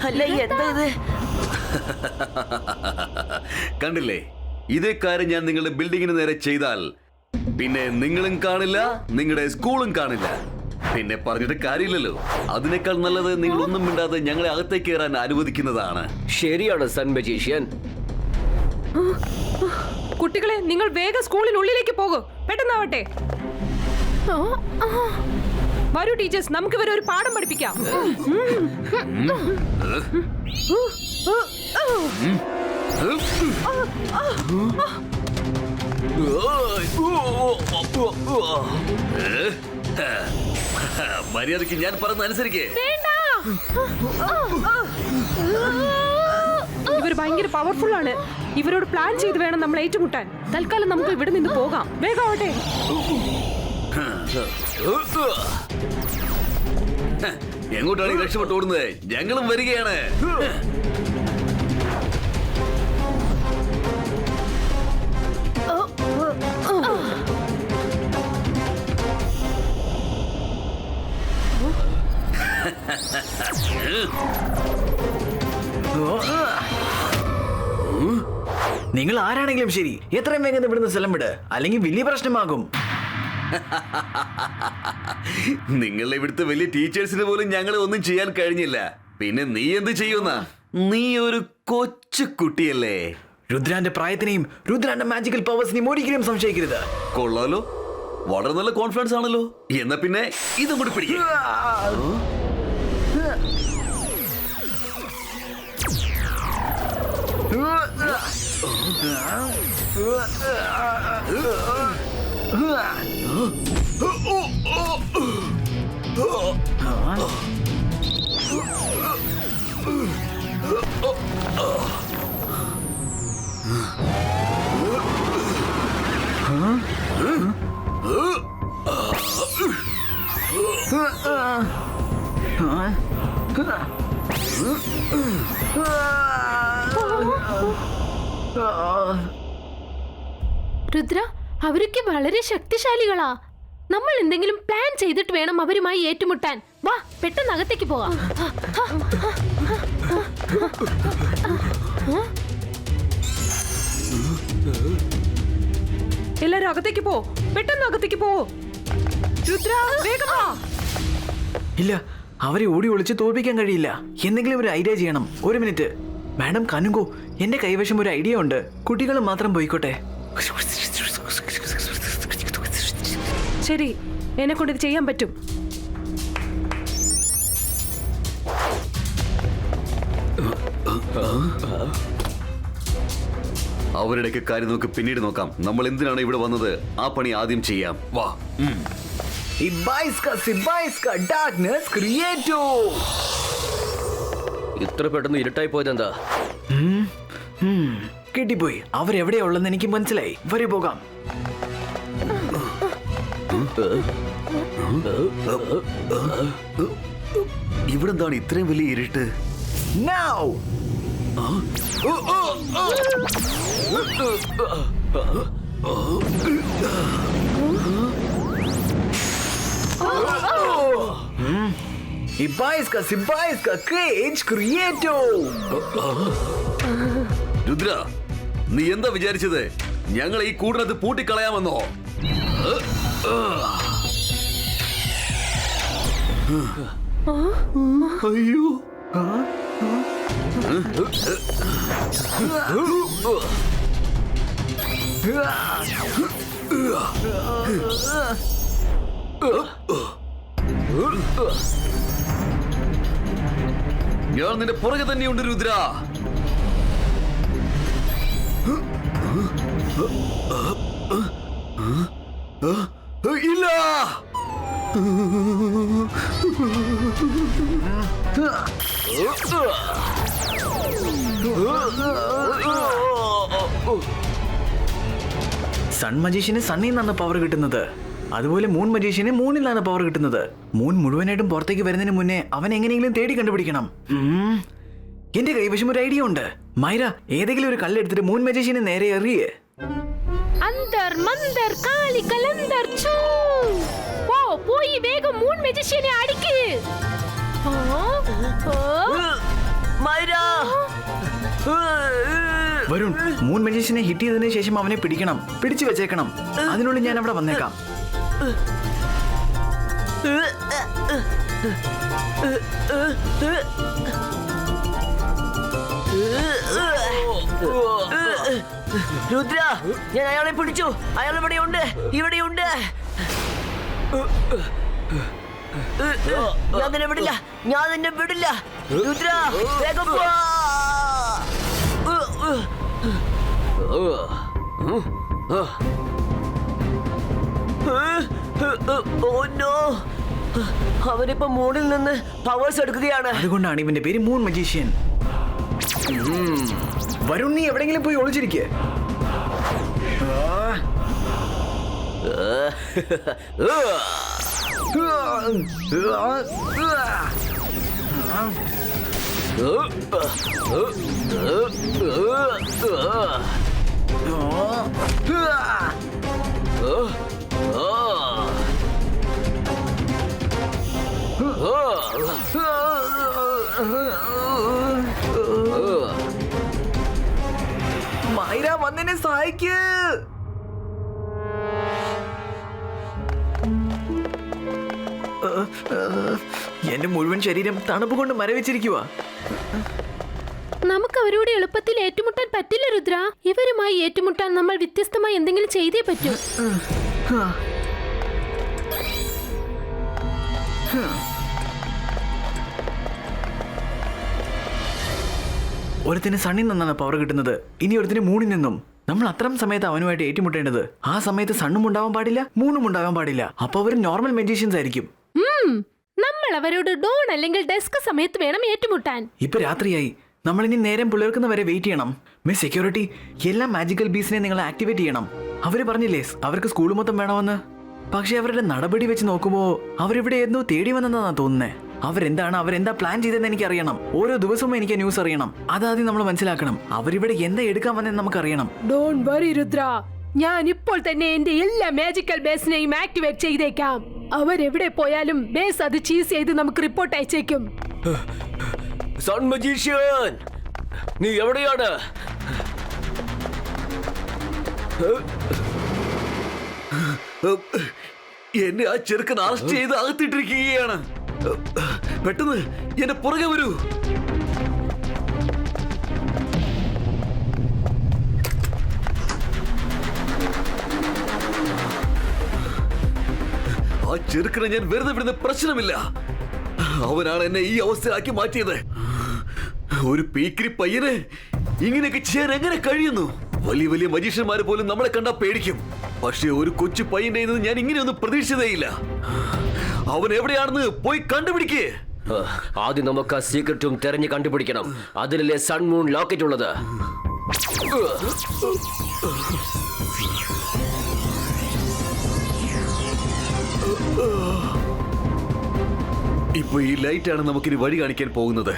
അല്ല എന്താ ഇത്? കണ്ടില്ലേ, ഇതേ കാര്യം ഞാൻ നിങ്ങളുടെ ബിൽഡിങ്ങിന് നേരെ ചെയ്താൽ പിന്നെ നിങ്ങളും കാണില്ല, നിങ്ങളുടെ സ്കൂളും കാണില്ല. പിന്നെ പറഞ്ഞിട്ട് കാര്യമില്ലല്ലോ. അതിനേക്കാൾ നല്ലത് നിങ്ങളൊന്നും മിണ്ടാതെ ഞങ്ങളെ അകത്തേക്ക് കയറാൻ അനുവദിക്കുന്നതാണ്. ശരിയാണ് സൺ മജീഷ്യൻ. കുട്ടികളെ, നിങ്ങൾ വേഗം സ്കൂളിനുള്ളിലേക്ക് പോകും. പെട്ടെന്നാവട്ടെ. വരൂ ടീച്ചേഴ്സ്, നമുക്ക് ഇവരെ ഒരു പാഠം പഠിപ്പിക്കാം. മര്യാദയ്ക്ക് ഞാൻ പറഞ്ഞ അനുസരിക്കേ. ഇവർ ഭയങ്കര പവർഫുൾ ആണ്. ഇവരോട് പ്ലാൻ ചെയ്ത് വേണം നമ്മൾ ഏറ്റുമുട്ടാൻ. തൽക്കാലം നമുക്ക് ഇവിടെ നിന്ന് പോകാം. വേഗമാവട്ടെ. എങ്ങോട്ടാണ് ഈ രക്ഷപ്പെട്ട് ഓടുന്നത്? ഞങ്ങളും വരികയാണ്. നിങ്ങൾ ആരാണെങ്കിലും ശരി, എത്രയും വേഗം ഇവിടുന്ന് സ്ഥലം വിട്, അല്ലെങ്കിൽ വലിയ പ്രശ്നമാകും. നിങ്ങളെ ഇവിടുത്തെ വലിയ ടീച്ചേഴ്സിന് പോലും ഞങ്ങളെ ഒന്നും ചെയ്യാൻ കഴിഞ്ഞില്ല. പിന്നെ നീ എന്ത് ചെയ്യുന്ന? നീ ഒരു കൊച്ചു കുട്ടിയല്ലേ. രുദ്രാന്റെ പ്രായത്തിനെയും രുദ്രാന്റെ മാജിക്കൽ പവേഴ്സിനെയും ഒരിക്കലും സംശയിക്കരുത്. കൊള്ളാലോ, വളരെ നല്ല കോൺഫിഡൻസ് ആണല്ലോ. എന്നാ പിന്നെ ഇതും കൂടി പിടിക്കും. രുദ്ര, അവരൊക്കെ വളരെ ശക്തിശാലികളാ. നമ്മൾ എന്തെങ്കിലും പ്ലാൻ ചെയ്തിട്ട് വേണം അവരുമായി ഏറ്റുമുട്ടാൻ. വാ, പെട്ടെന്ന് അകത്തേക്ക് പോവാം. എല്ലാരും അകത്തേക്ക് പോ. പെട്ടെന്ന് അകത്തേക്ക് പോ. രുദ്ര, വേഗം വാ. ഇല്ല, അവരെ ഓടി ഒളിച്ച് തോൽപ്പിക്കാൻ കഴിയില്ല. എന്തെങ്കിലും ഒരു ഐഡിയ ചെയ്യണം. ഒരു മിനിറ്റ് മാഡം കനുങ്കോ, എന്റെ കൈവശം ഒരു ഐഡിയ ഉണ്ട്. കുട്ടികൾ മാത്രം പോയിക്കോട്ടെ. ശരി, എന്നെ കൊണ്ട് ഇത് ചെയ്യാൻ പറ്റും. അവരുടെയൊക്കെ കാര്യം നമുക്ക് പിന്നീട് നോക്കാം. നമ്മൾ എന്തിനാണ് ഇവിടെ വന്നത്? ആ പണി ആദ്യം ചെയ്യാം. വാ. ഇത്ര പെട്ടെന്ന് ഇരുട്ടായി പോയതെന്താ? കിട്ടിപ്പോയി. അവരെവിടെയാ ഉള്ളതെന്ന് എനിക്ക് മനസ്സിലായി. വരെ പോകാം. ഇവിടെന്താണ് ഇത്രയും വലിയ ഇരുട്ട്? Now! Ibaiska Cage Creato! Rudra, നീ എന്താ വിചാരിച്ചത്? ഞങ്ങൾ ഈ കൂടിനകത്ത് പൂട്ടിക്കളയാമെന്നോ? അയ്യോ, ഞാൻ നിന്റെ പുറകെ തന്നെയുണ്ട് രുദ്ര. ഇല്ല. സൺ മജീഷ്യന് സണ്ണിൽ നിന്നാണ് പവർ കിട്ടുന്നത്, അതുപോലെ മൂൺ മജീഷ്യന് മൂണിൽ നിന്നാണ് പവർ കിട്ടുന്നത്. മൂൺ മുഴുവനായിട്ടും പുറത്തേക്ക് വരുന്നതിന് മുന്നേ അവൻ എങ്ങനെയെങ്കിലും തേടി കണ്ടുപിടിക്കണം. എന്റെ കൈവശം ഒരു ഐഡിയ ഉണ്ട്. മൈര, ഏതെങ്കിലും ഒരു കല്ലെടുത്തിട്ട് മൂൺ മജീഷ്യന് നേരെ എറിയേ. അന്തർ മന്തർ കാലി കലന്തർ ചൂ. പോ, പോയി വേഗം മൂൺ മജീഷ്യനെ അടിക്ക്. വരുൺ, മൂൺ മജീഷ്യനെ ഹിറ്റ് ചെയ്തതിനു ശേഷം അവനെ പിടിക്കണം, പിടിച്ചു വെച്ചേക്കണം. അതിനുള്ളിൽ ഞാൻ അവിടെ വന്നേക്കാം. രുദ്ര, ഞാൻ അയാളെ പിടിച്ചു. അയാൾ ഇവിടെയുണ്ട്, ഇവിടെയുണ്ട്. ഞാൻ നിന്നെ വിടില്ല, ഞാൻ നിന്നെ വിടില്ല. രുദ്ര, വേഗം പോ. Oh no! അവനിപ്പോ മൂണിൽ നിന്ന് പവേഴ്സ് എടുക്കുകയാണ്. അതുകൊണ്ടാണ് ഇവന്റെ പേര് മൂൺ മജീഷ്യൻ. വരുൺ, നീ എവിടെയെങ്കിലും പോയി ഒളിച്ചിരിക്കേ. മൈര, വന്നെന്നെ സഹായിക്ക്. എന്റെ മുഴുവൻ ശരീരം തണുപ്പ് കൊണ്ട് മരവിച്ചിരിക്കുക. നമുക്ക് അവരോട് എളുപ്പത്തിൽ ഏറ്റുമുട്ടാൻ പറ്റില്ല രുദ്ര. ഇവരുമായി ഏറ്റുമുട്ടാൻ നമ്മൾ വ്യത്യസ്തമായി എന്തെങ്കിലും ചെയ്തേ പറ്റൂ. ഒരുത്തിന് സണ്ണിൽ നിന്നാണ് പവർ കിട്ടുന്നത്, ഇനി ഒരുത്തിന് മൂണിൽ നിന്നും. നമ്മൾ അത്തരം സമയത്ത് അവനുമായിട്ട് ഏറ്റുമുട്ടേണ്ടത്. ആ സമയത്ത് സണ്ണും ഉണ്ടാവാൻ പാടില്ല, മൂണും ഉണ്ടാവാൻ പാടില്ല. അപ്പൊ അവർ നോർമൽ മജീഷ്യൻസ് ആയിരിക്കും. നമ്മൾ അവരോട് ഡോൺ അല്ലെങ്കിൽ ഡെസ്ക് സമയത്ത് വേണം ഏറ്റുമുട്ടാൻ. ഇപ്പൊ രാത്രിയായി, നമ്മൾ ഇനി നേരം പുലർക്കുന്നവരെ വെയിറ്റ് ചെയ്യണം. മിസ് സെക്യൂരിറ്റി, എല്ലാ മാജിക്കൽ ബീസിനെ നിങ്ങൾ ആക്ടിവേറ്റ് ചെയ്യണം. അവര് പറഞ്ഞില്ലേ അവർക്ക് സ്കൂൾ മൊത്തം വേണമെന്ന്. പക്ഷെ അവരുടെ നടപടി വെച്ച് നോക്കുമ്പോ അവരിവിടെ എന്തോ തേടി വന്നെന്നാണ് തോന്നുന്നത്. അവരെന്താ പ്ലാൻ ചെയ്തതെന്ന് എനിക്ക് അറിയണം. ഓരോ ദിവസവും എനിക്ക് ന്യൂസ് അറിയണം. അതാദ്യം നമ്മൾ മനസ്സിലാക്കണം. അവരിവിടെ എന്താ എടുക്കാൻ വന്നെന്ന് നമുക്ക് അറിയണം. ഡോണ്ട് വറി രുദ്ര, ഞാൻ ഇപ്പോൾ തന്നെ എന്റെ എല്ലാ മാജിക്കൽ ബേസിനെയും ആക്ടിവേറ്റ് ചെയ്തേക്കാം. അവരെവിടെ പോയാലും ബേസ് അത് ചീസ് ചെയ്ത് നമുക്ക് റിപ്പോർട്ട് അയച്ചേക്കും. സൺ മജീഷ്യൻ, നീ എവിടെയാണ്? എന്നെ ആ ചെറുക്കൻ അറസ്റ്റ് ചെയ്ത് അകത്തിട്ടിരിക്കുകയാണ്. പെട്ടെന്ന് എന്റെ പുറകെ വരൂ. ആ ചെറുക്കനെ ഞാൻ വെറുതെ വിടുന്ന പ്രശ്നമില്ല. അവനാണ് എന്നെ ഈ അവസ്ഥയിലാക്കി മാറ്റിയത്. ഒരു പീക്കിരി പയ്യന് ഇങ്ങനെയൊക്കെ ചെയ്യാൻ എങ്ങനെ കഴിയുന്നു? വലിയ വലിയ മജീഷ്യന്മാര് പോലും നമ്മളെ കണ്ടാ പേടിക്കും. പക്ഷെ ഒരു കൊച്ചു പയ്യന്റെ നിന്ന് ഞാൻ ഇങ്ങനെയൊന്നും പ്രതീക്ഷിച്ചതേയില്ല. അവൻ എവിടെയാണെന്ന് പോയി കണ്ടുപിടിക്കേ. ആദ്യം നമുക്ക് ആ സീക്രട്ടും തെരഞ്ഞു കണ്ടുപിടിക്കണം. അതിലല്ലേ സൺ മൂൺ ലോക്കറ്റ് ഉള്ളത്. ഇപ്പൊ ഈ ലൈറ്റാണ് നമുക്കിനി വഴി കാണിക്കാൻ പോകുന്നത്.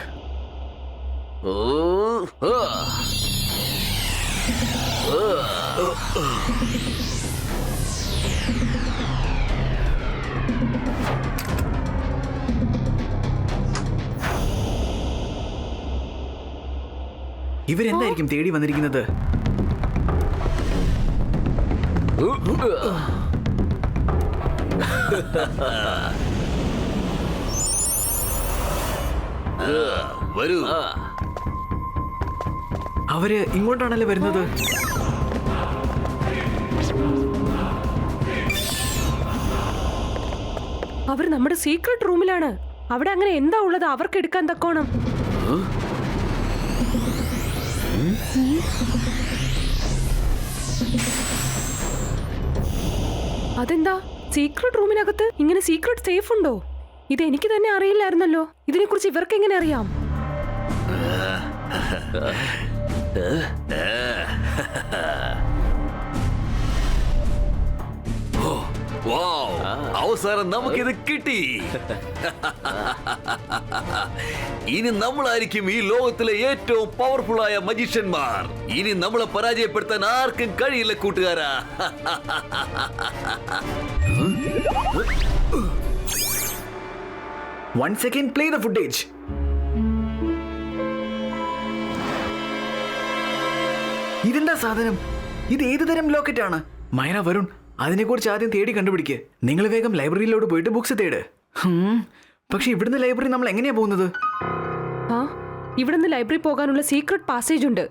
ഇവരെന്തായിരിക്കും തേടി വന്നിരിക്കുന്നത്? വരൂ. അവര് ഇങ്ങോട്ടാണല്ലേ വരുന്നത്? അവർ നമ്മുടെ സീക്രട്ട് റൂമിലാണ്. അവിടെ അങ്ങനെ എന്താ ഉള്ളത് അവർക്ക് എടുക്കാൻ തക്കോണം. അതെന്താ സീക്രട്ട് റൂമിനകത്ത് ഇങ്ങനെ സീക്രട്ട് സേഫ് ഉണ്ടോ? ഇത് എനിക്ക് തന്നെ അറിയില്ലായിരുന്നല്ലോ. ഇതിനെക്കുറിച്ച് ഇവർക്ക് എങ്ങനെ അറിയാം? അവസാനം നമുക്കിത് കിട്ടി. ഇനി നമ്മളായിരിക്കും ഈ ലോകത്തിലെ ഏറ്റവും പവർഫുൾ ആയ മജീഷ്യന്മാർ. ഇനി നമ്മളെ പരാജയപ്പെടുത്താൻ ആർക്കും കഴിയില്ല കൂട്ടുകാരാ. One second, play the footage. ഇതെന്താ സാധനം? ഇത് ഏത് തരം ലോക്കറ്റ് ആണ്? മൈറ, വരുൺ, അതിനെക്കുറിച്ച് ആദ്യം തേടി കണ്ടുപിടിക്ക്. നിങ്ങൾ വേഗം ലൈബ്രറിയിലോട്ട് പോയിട്ട് ബുക്സ് തേട്. പക്ഷെ ഇവിടുന്ന് ലൈബ്രറി നമ്മൾ എങ്ങനെയാ പോകുന്നത്? ആ, ഇവിടുന്ന് ലൈബ്രറി പോകാനുള്ള സീക്രട്ട് പാസേജ് ഉണ്ട്.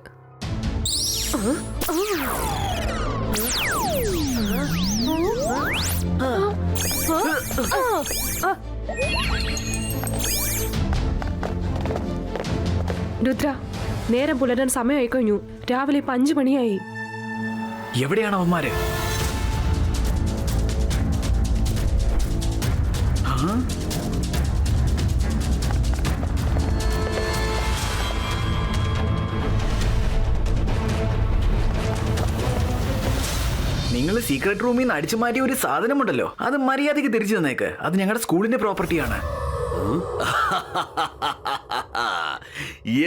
രുദ്ര, നേരം പുലരാൻ സമയമായി കഴിഞ്ഞു. രാവിലെ 5 മണിയായി. എവിടെയാണ് അവന്മാര്? നിങ്ങൾ സീക്രട്ട് റൂമിൽ നിന്ന് അടിച്ചു മാറ്റിയ ഒരു സാധനമുണ്ടല്ലോ, അത് മര്യാദയ്ക്ക് തിരിച്ചു തന്നേക്ക്. അത് ഞങ്ങളുടെ സ്കൂളിന്റെ പ്രോപ്പർട്ടിയാണ്.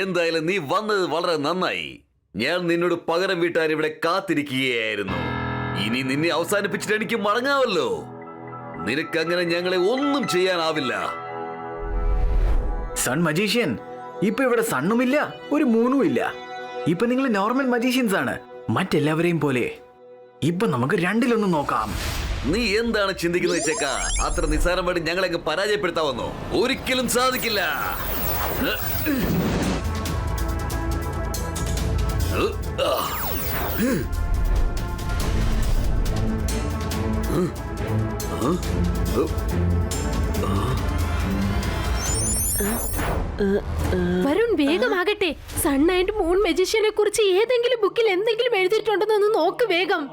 എന്തായാലും നീ വന്നത് വളരെ നന്നായി. ഞാൻ നിന്നോട് പകരം വീട്ടാൻ ഇവിടെ കാത്തിരിക്കുകയായിരുന്നു. ഇനി നിന്നെ അവസാനിപ്പിച്ചിട്ട് എനിക്ക് മടങ്ങാമല്ലോ. നിനക്കങ്ങനെ ഞങ്ങളെ ഒന്നും ചെയ്യാനാവില്ല. സൺ മജീഷ്യൻ, ഇപ്പൊ ഇവിടെ സണ്ണുമില്ല, ഒരു മൂണും ഇല്ല. ഇപ്പൊ നിങ്ങൾ നോർമൽ മജീഷ്യൻസ് ആണ്, മറ്റെല്ലാവരെയും പോലെ. ഇപ്പൊ നമുക്ക് രണ്ടിലൊന്നും നോക്കാം. നീ എന്താണ് ചിന്തിക്കുന്നത് ചേക്കാ? അത്ര നിസ്സാരമായിട്ട് ഞങ്ങളെ പരാജയപ്പെടുത്താമെന്നോ? ഒരിക്കലും സാധിക്കില്ല. വരുൺ, വേഗമാകട്ടെ. സൺ ആൻഡ് മൂൺ മജീഷ്യനെ കുറിച്ച് ഏതെങ്കിലും ബുക്കിൽ എന്തെങ്കിലും എഴുതിയിട്ടുണ്ടെന്ന് നോക്ക് വേഗം.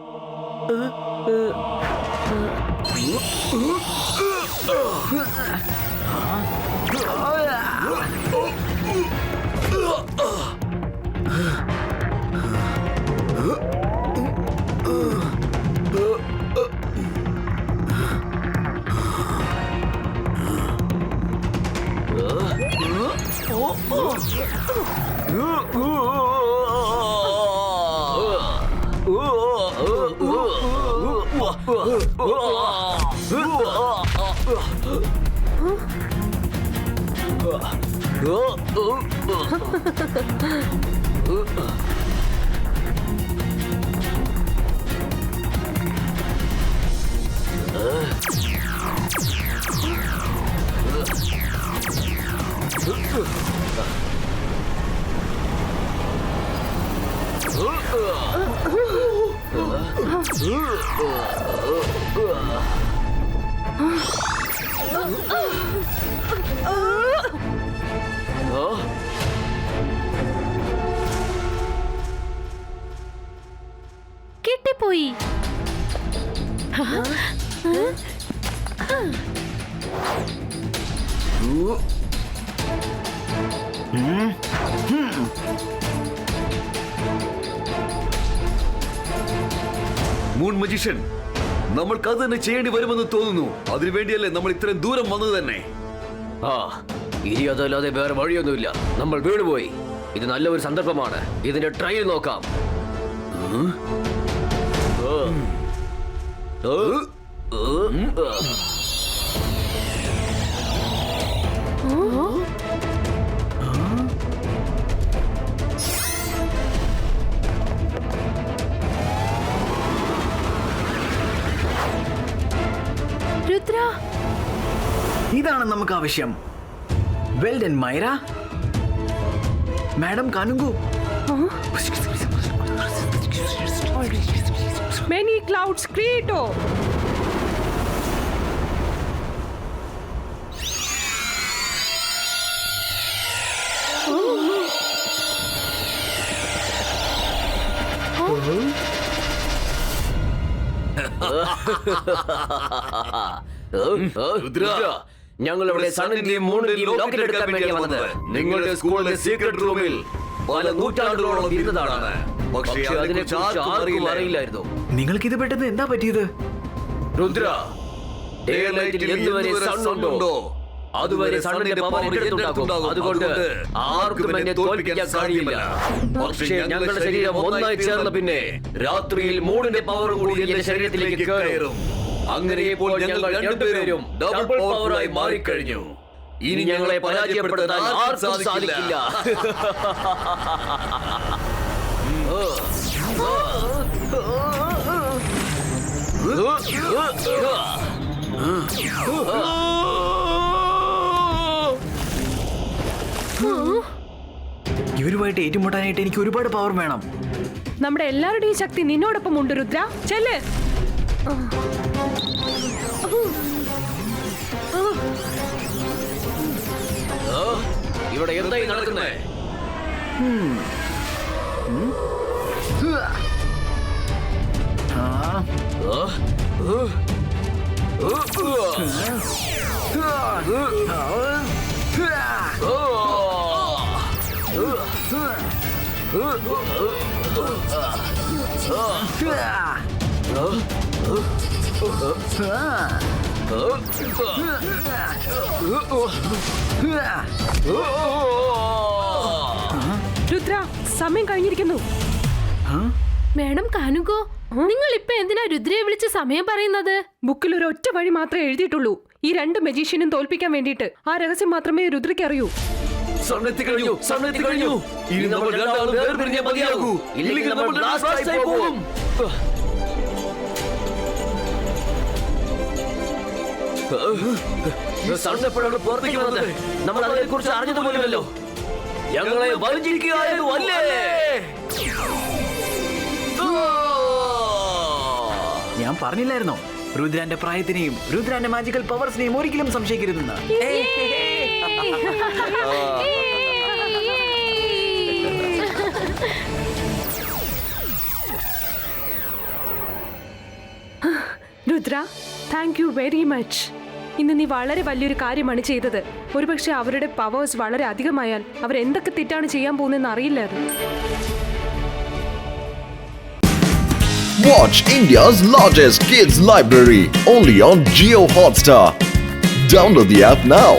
കിട്ടിപ്പോയി. മൂൺ മജീഷ്യൻ, നമ്മൾക്ക് അത് തന്നെ ചെയ്യേണ്ടി വരുമെന്ന് തോന്നുന്നു. അതിനുവേണ്ടിയല്ലേ നമ്മൾ ഇത്രയും ദൂരം വന്നത് തന്നെ. ആ, ഇനി അതല്ലാതെ വേറെ വഴിയൊന്നുമില്ല. നമ്മൾ വീണുപോയി. ഇത് നല്ലൊരു സന്ദർഭമാണ്. ഇതിന്റെ ട്രയൽ നോക്കാം. രുദ്ര, ഇതാണ് നമുക്ക് ആവശ്യം. Well done Myra. മാഡം കാനുങ്കു. Many clouds creator. രുദ്ര, ഞങ്ങൾ ഇവിടെ സണ്ണിന്റെയും മൂണിന്റെയും ലോക്കറ്റ് എടുക്കാൻ വേണ്ടിയാണ് വന്നത്. നിങ്ങളുടെ സ്കൂളിലെ സീക്രട്ട് റൂമിൽ പല നൂറ്റാണ്ടുകളോളം ഇരുന്നതാണ്. പക്ഷേ അതിനെക്കുറിച്ച് ആർക്കും അറിയില്ലായിരുന്നു. നിങ്ങൾക്ക് ഇത് പെട്ടെന്ന് എന്താ പറ്റിയത്? രുദ്ര, ഡേ ലൈറ്റിൽ എന്തുവരെ സണ്ണുണ്ടോ അതുവരെ സണ്ണിന്റെ പവർ എടുത്തുണ്ടാകും. അതുകൊണ്ട് ആർക്കും എന്നെ തോൽപ്പിക്കാൻ കഴിയില്ല. പക്ഷേ ഞങ്ങളുടെ ശരീരം ഒന്നായി ചേർന്ന പിന്നെ രാത്രിയിൽ മൂണിന്റെ പവർ കൂടി എന്റെ ശരീരത്തിലേക്ക് കയറും. അങ്ങനെ ഇപ്പോൾ ഞങ്ങൾ രണ്ടുപേരും ഡബിൾ പവറായി മാറിക്കഴിഞ്ഞു. ഇനി ഞങ്ങളെ പരാജയപ്പെടുത്താൻ ആർക്കും സാധിക്കില്ല. ഇവരുമായിട്ട് ഏറ്റുമുട്ടാനായിട്ട് എനിക്ക് ഒരുപാട് പവർ വേണം. നമ്മുടെ എല്ലാവരുടെയും ശക്തി നിന്നോടൊപ്പം ഉണ്ട് രുദ്ര. ചെല്ല്. ഇവിടെ എന്തായി നടക്കുന്നേ? രുദ്ര, സമയം കഴിഞ്ഞിരിക്കുന്നു. മേഡം കാനുകോ, നിങ്ങൾ ഇപ്പൊ എന്തിനാ രുദ്രയെ വിളിച്ച് സമയം പറയുന്നത്? ബുക്കിൽ ഒരു ഒറ്റ വഴി മാത്രമേ എഴുതിയിട്ടുള്ളൂ. ഈ രണ്ട് മജീഷ്യനും തോൽപ്പിക്കാൻ വേണ്ടിയിട്ട്. ആ രഹസ്യം മാത്രമേ രുദ്രയ്ക്ക് അറിയൂ. സമയത്ത് ഇനി നമ്മൾ രണ്ടാളും വേർപിരിഞ്ഞേ മതിയാകൂ. ഇല്ലെങ്കിൽ നമ്മൾ ബ്ലാസ്റ്റ് ആയി പോകും. സണ്ണെപ്പോഴാണ് പുറത്തേക്ക് വന്നത്? നമ്മൾ അതിനെ കുറിച്ച് അറിഞ്ഞത് പോലുമല്ലോ. ഞങ്ങളെ വലിച്ചിരിക്കുകയായിരുന്നു അല്ലേ? ഞാൻ പറഞ്ഞില്ലായിരുന്നോ, രുദ്രാന്റെ പ്രായത്തിനെയും രുദ്രാന്റെ മാജിക്കൽ പവേഴ്സിനെയും ഒരിക്കലും സംശയിക്കരുതെന്ന്. Rudra, thank you very much. ഇന്ന് നീ വളരെ വലിയൊരു കാര്യമാണ് ചെയ്തത്. ഒരുപക്ഷെ അവരുടെ പവേഴ്സ് വളരെ അധികമായാൽ അവർ എന്തൊക്കെ തെറ്റാണ് ചെയ്യാൻ പോകുന്നതെന്ന് അറിയില്ലായിരുന്നു. Watch India's largest kids library only on Jio Hotstar. Download the app now.